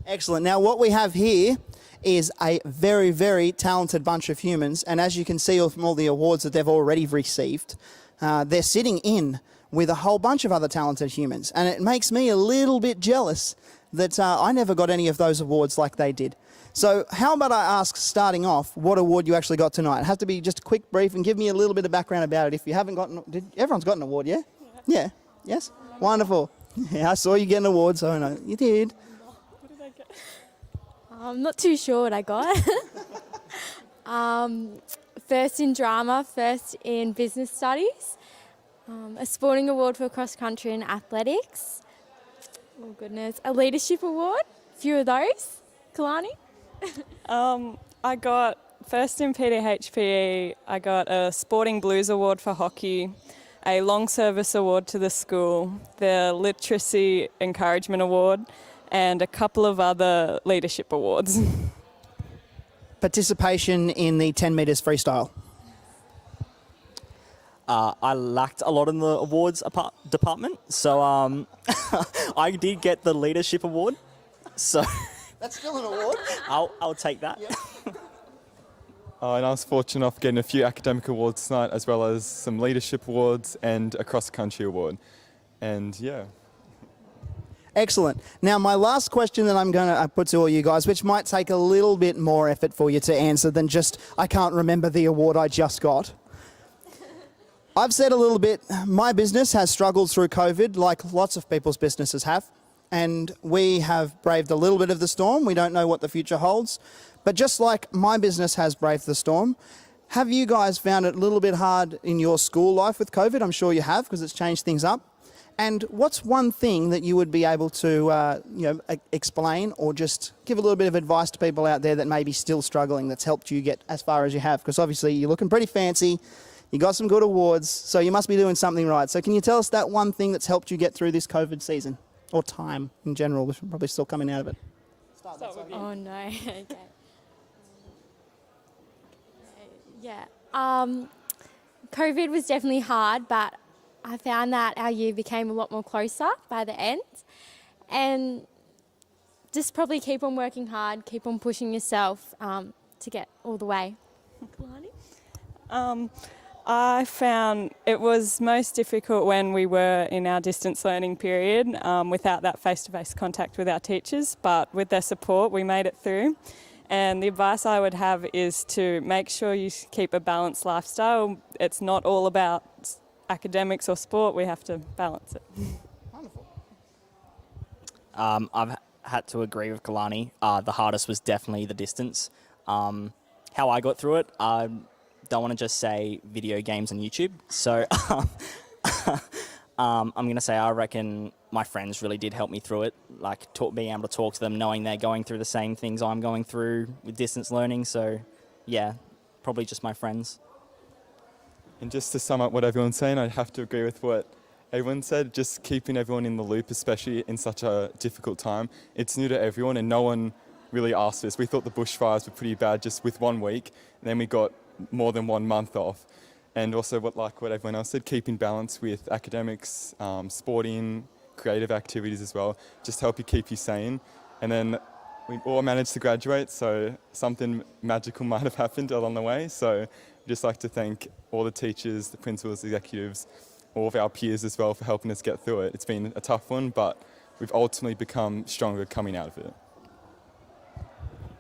Excellent. Now, what we have here is a very, very talented bunch of humans. And as you can see from all the awards that they've already received, they're sitting in with a whole bunch of other talented humans. And it makes me a little bit jealous that I never got any of those awards like they did. So how about I ask, starting off, what award you actually got tonight? It has to be just a quick brief and give me a little bit of background about it. If you haven't gotten... Everyone's got an award, yeah? Yeah. Yes? Wonderful. Yeah, I saw you get an award, so I know you did. What did I get? I'm not too sure what I got. First in drama, first in business studies, a sporting award for cross country and athletics. Oh goodness, a leadership award. A few of those. Kalani? I got first in PDHPE. I got a Sporting Blues Award for hockey, a Long Service Award to the school, the Literacy Encouragement Award, and a couple of other leadership awards. Participation in the 10 metres freestyle. I lacked a lot in the awards department, so I did get the leadership award. So That's still an award. I'll take that. Yep. And I was fortunate enough getting a few academic awards tonight, as well as some leadership awards and a cross-country award. And yeah. Excellent. Now, my last question that I'm going to put to all you guys, which might take a little bit more effort for you to answer than just, I can't remember the award I just got. I've said a little bit, my business has struggled through COVID like lots of people's businesses have. And we have braved a little bit of the storm. We don't know what the future holds. But just like my business has braved the storm, have you guys found it a little bit hard in your school life with COVID? I'm sure you have, because it's changed things up. And what's one thing that you would be able to explain or just give a little bit of advice to people out there that may be still struggling that's helped you get as far as you have? Because obviously you're looking pretty fancy, you got some good awards, so you must be doing something right. So can you tell us that one thing that's helped you get through this COVID season? Or time in general, we're probably still coming out of it. Start with you. Oh no. Okay. Yeah. COVID was definitely hard, but I found that our year became a lot more closer by the end. And just probably keep on working hard, keep on pushing yourself to get all the way. Kalani? I found it was most difficult when we were in our distance learning period without that face-to-face contact with our teachers, but with their support we made it through. And the advice I would have is to make sure you keep a balanced lifestyle. It's not all about academics or sport, we have to balance it. Wonderful. I've had to agree with Kalani. The hardest was definitely the distance. How I got through it, I don't want to just say video games and YouTube. So I'm going to say I reckon my friends really did help me through it, like being able to talk to them, knowing they're going through the same things I'm going through with distance learning. So yeah, probably just my friends. And just to sum up what everyone's saying, I'd have to agree with what everyone said, just keeping everyone in the loop, especially in such a difficult time. It's new to everyone and no one really asked us. We thought the bushfires were pretty bad just with 1 week, and then we got more than 1 month off. And also what everyone else said, keeping balance with academics, sporting, creative activities as well, just help you keep you sane. And then we all managed to graduate, so something magical might have happened along the way. So I'd just like to thank all the teachers, the principals, executives, all of our peers as well for helping us get through it. It's been a tough one, but we've ultimately become stronger coming out of it.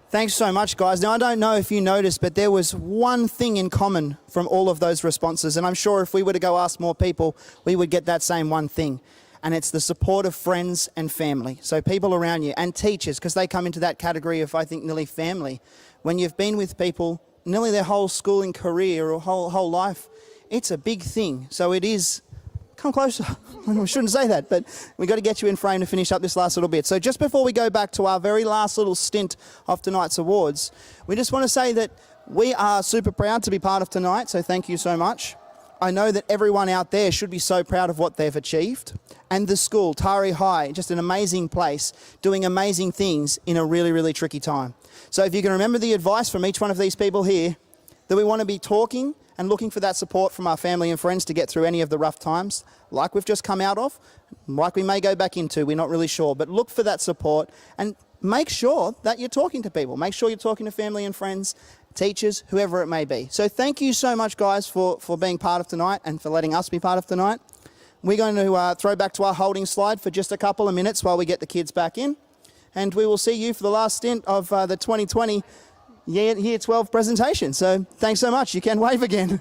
Thanks so much, guys. Now, I don't know if you noticed, but there was one thing in common from all of those responses, and I'm sure if we were to go ask more people, we would get that same one thing, and it's the support of friends and family. So people around you, and teachers, because they come into that category of, I think, nearly family. When you've been with people nearly their whole schooling career or whole life, it's a big thing. So it is... Come closer. I shouldn't say that, but we've got to get you in frame to finish up this last little bit. So just before we go back to our very last little stint of tonight's awards, we just want to say that we are super proud to be part of tonight, so thank you so much. I know that everyone out there should be so proud of what they've achieved. And the school, Taree High, just an amazing place, doing amazing things in a really, really tricky time. So if you can remember the advice from each one of these people here, that we want to be talking and looking for that support from our family and friends to get through any of the rough times, like we've just come out of, like we may go back into, we're not really sure, but look for that support and make sure that you're talking to people. Make sure you're talking to family and friends, teachers, whoever it may be. So thank you so much, guys, for being part of tonight and for letting us be part of tonight. We're going to throw back to our holding slide for just a couple of minutes while we get the kids back in, and we will see you for the last stint of the 2020 Year 12 presentation. So thanks so much. You can wave again.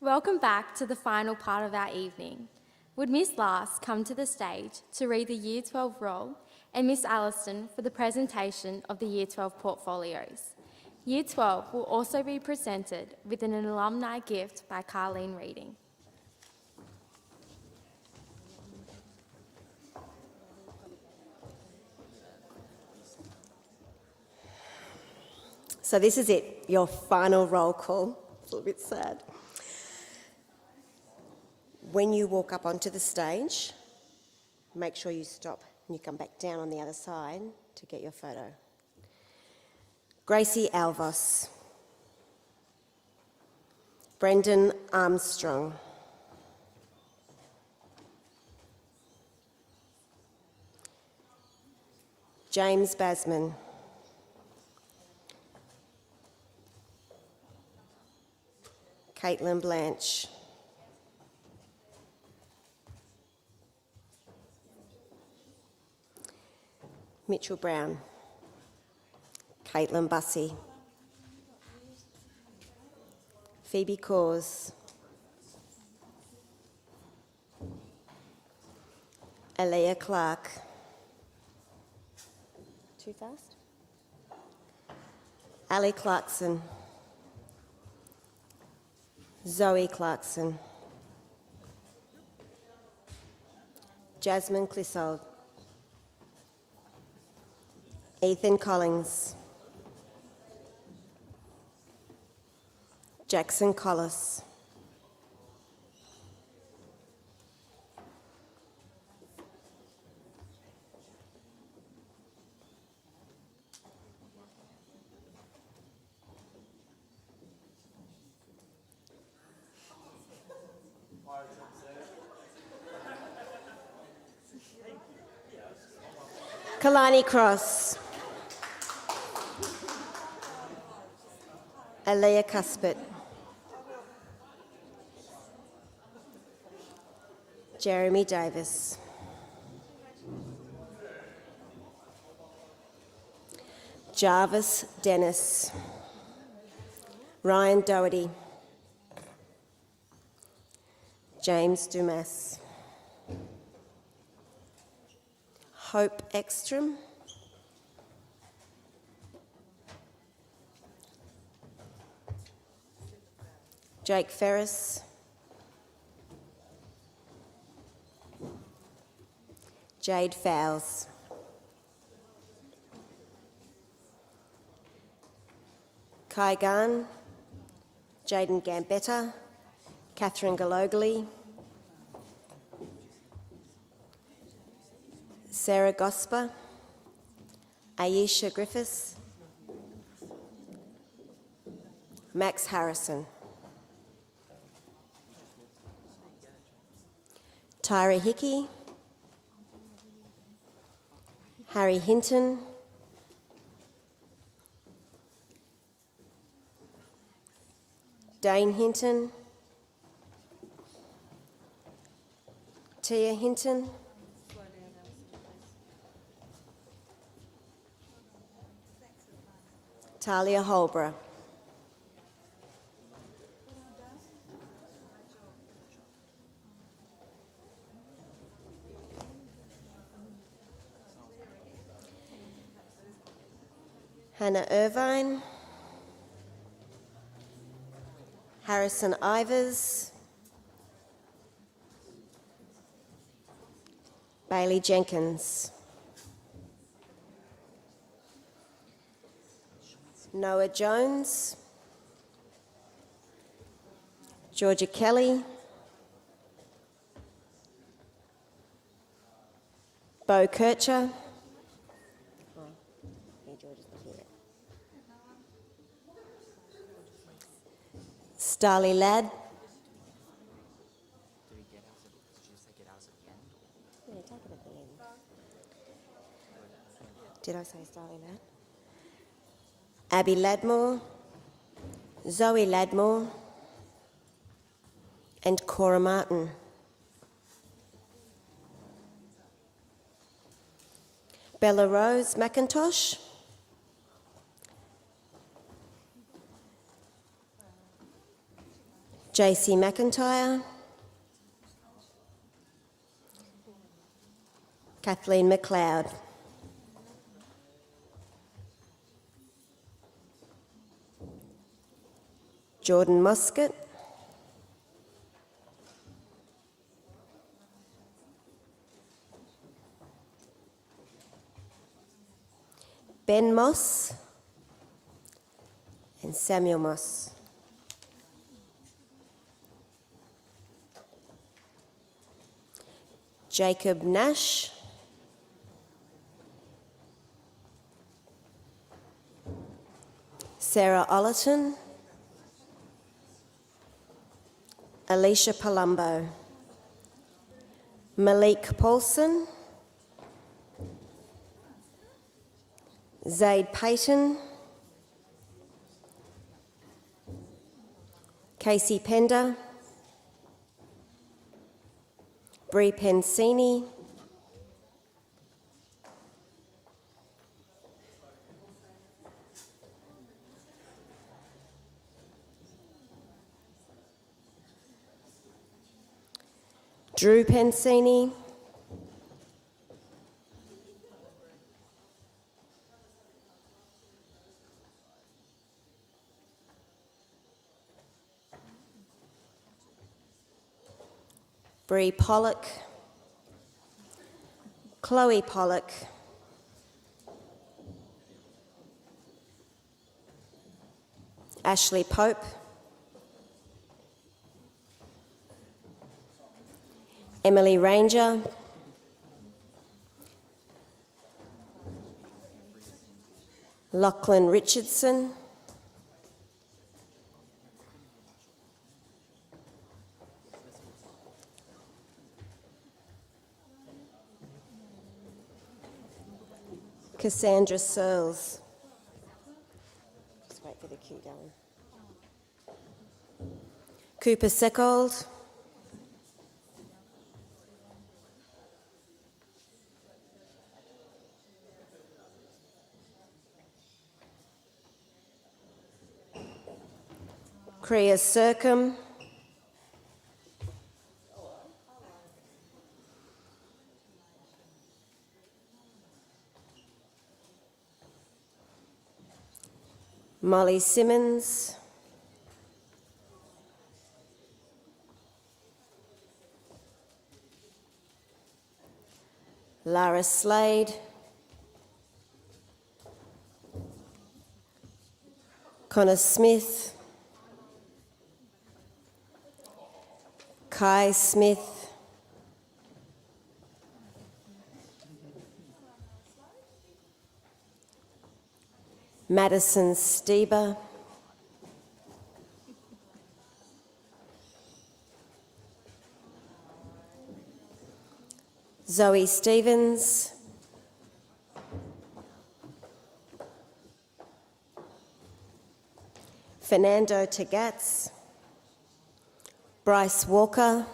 Welcome back to the final part of our evening. Would Miss Last come to the stage to read the Year 12 roll and Miss Alliston for the presentation of the Year 12 portfolios. Year 12 will also be presented with an alumni gift by Carleen Reading. So this is it, your final roll call. It's a little bit sad. When you walk up onto the stage, make sure you stop and you come back down on the other side to get your photo. Gracie Alvos. Brendan Armstrong. James Basman. Caitlin Blanche. Mitchell Brown, Caitlin Bussey, Phoebe Cause, Alea Clark. Too fast? Ali Clarkson, Zoe Clarkson, Jasmine Clissold, Ethan Collins, Jackson Collis, Kalani Cross, Alea Cuspit, Jeremy Davis, Jarvis Dennis, Ryan Doherty, James Dumas, Hope Ekstrom, Jake Ferris, Jade Fowles, Kai Gunn, Jaden Gambetta, Catherine Galogly, Sarah Gosper, Aisha Griffiths, Max Harrison, Taree Hickey, Harry Hinton, Dane Hinton, Tia Hinton, Talia Holborough, Hannah Irvine, Harrison Ivers, Bailey Jenkins, Noah Jones, Georgia Kelly, Bo Kircher, Starly Ladd, did I say Starly Ladd? Abby Ladmore, Zoe Ladmore, and Cora Martin. Bella Rose McIntosh, JC McIntyre, Kathleen McLeod, Jordan Muscat, Ben Moss, and Samuel Moss. Jacob Nash, Sarah Ollerton, Alicia Palumbo, Malik Paulson, Zaid Payton, Casey Pender, Bree Pensini, Drew Pensini, Bree Pollock, Chloe Pollock, Ashley Pope, Emily Ranger, Lachlan Richardson, Cassandra Searles. Just wait for the cue going. Cooper Seckold, Kriya Circum, Molly Simmons, Lara Slade, Connor Smith, Kai Smith, Madison Stieber, Zoe Stevens, Fernando Tagatz, Bryce Walker,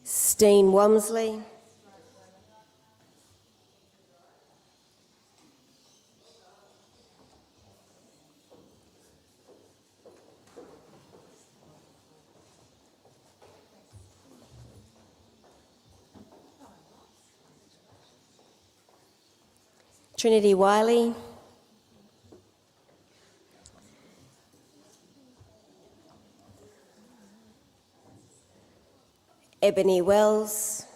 Steen Wamsley, Trinity Wiley, Ebony Wells,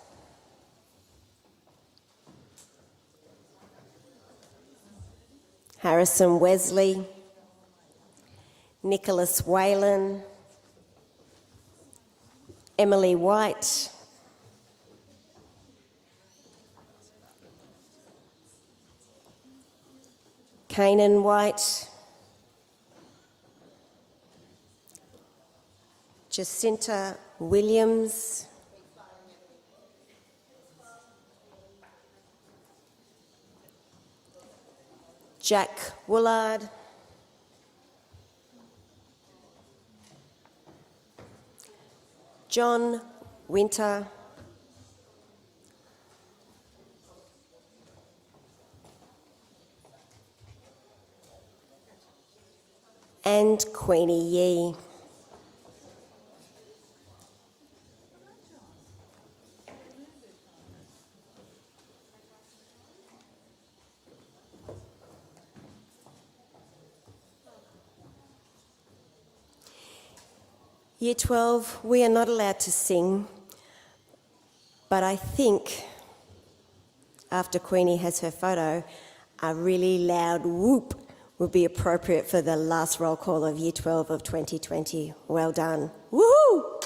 Harrison Wesley, Nicholas Whalen, Emily White, Kanan White, Jacinta Williams, Jack Woolard, John Winter, and Queenie Yee. Year 12, we are not allowed to sing, but I think after Queenie has her photo, a really loud whoop would be appropriate for the last roll call of Year 12 of 2020. Well done. Woohoo!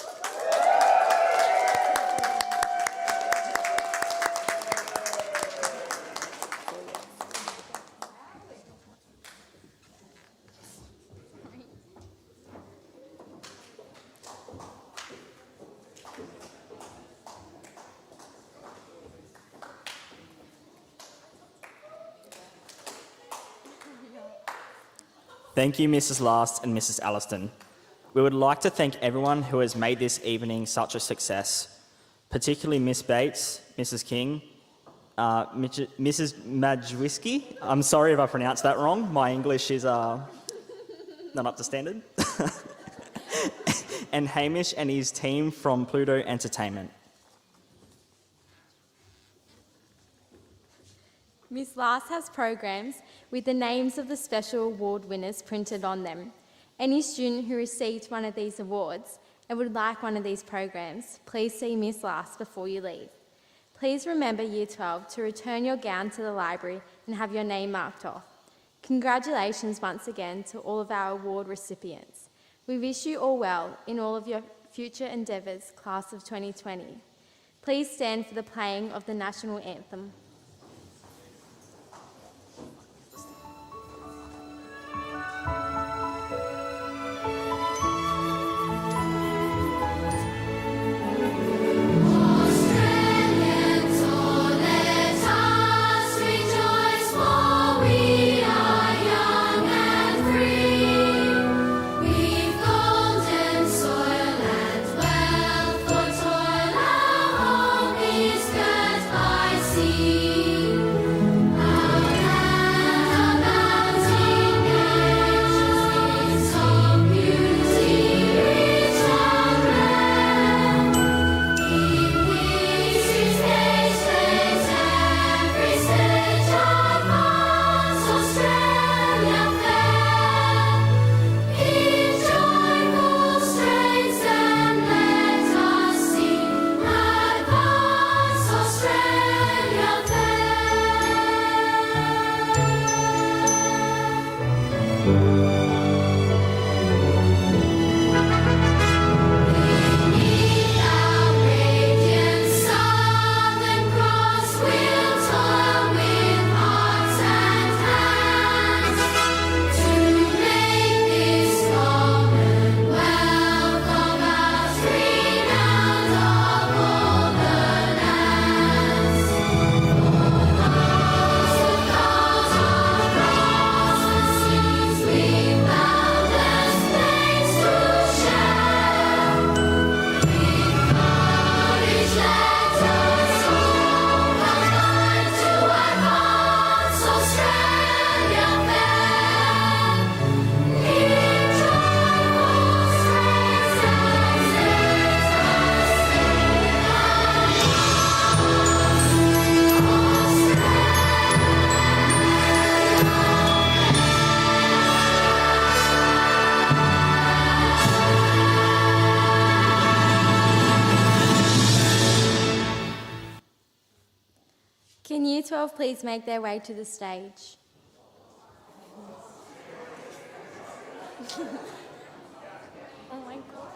Thank you, Mrs. Last and Mrs. Alliston. We would like to thank everyone who has made this evening such a success, particularly Miss Bates, Mrs. King, Mrs. Majwiski. I'm sorry if I pronounced that wrong. My English is not up to standard. And Hamish and his team from Pluto Entertainment. Miss Last has programs with the names of the special award winners printed on them. Any student who received one of these awards and would like one of these programs, please see Miss Last before you leave. Please remember Year 12 to return your gown to the library and have your name marked off. Congratulations once again to all of our award recipients. We wish you all well in all of your future endeavours, Class of 2020. Please stand for the playing of the National Anthem. Can Year 12 please make their way to the stage? Oh my God.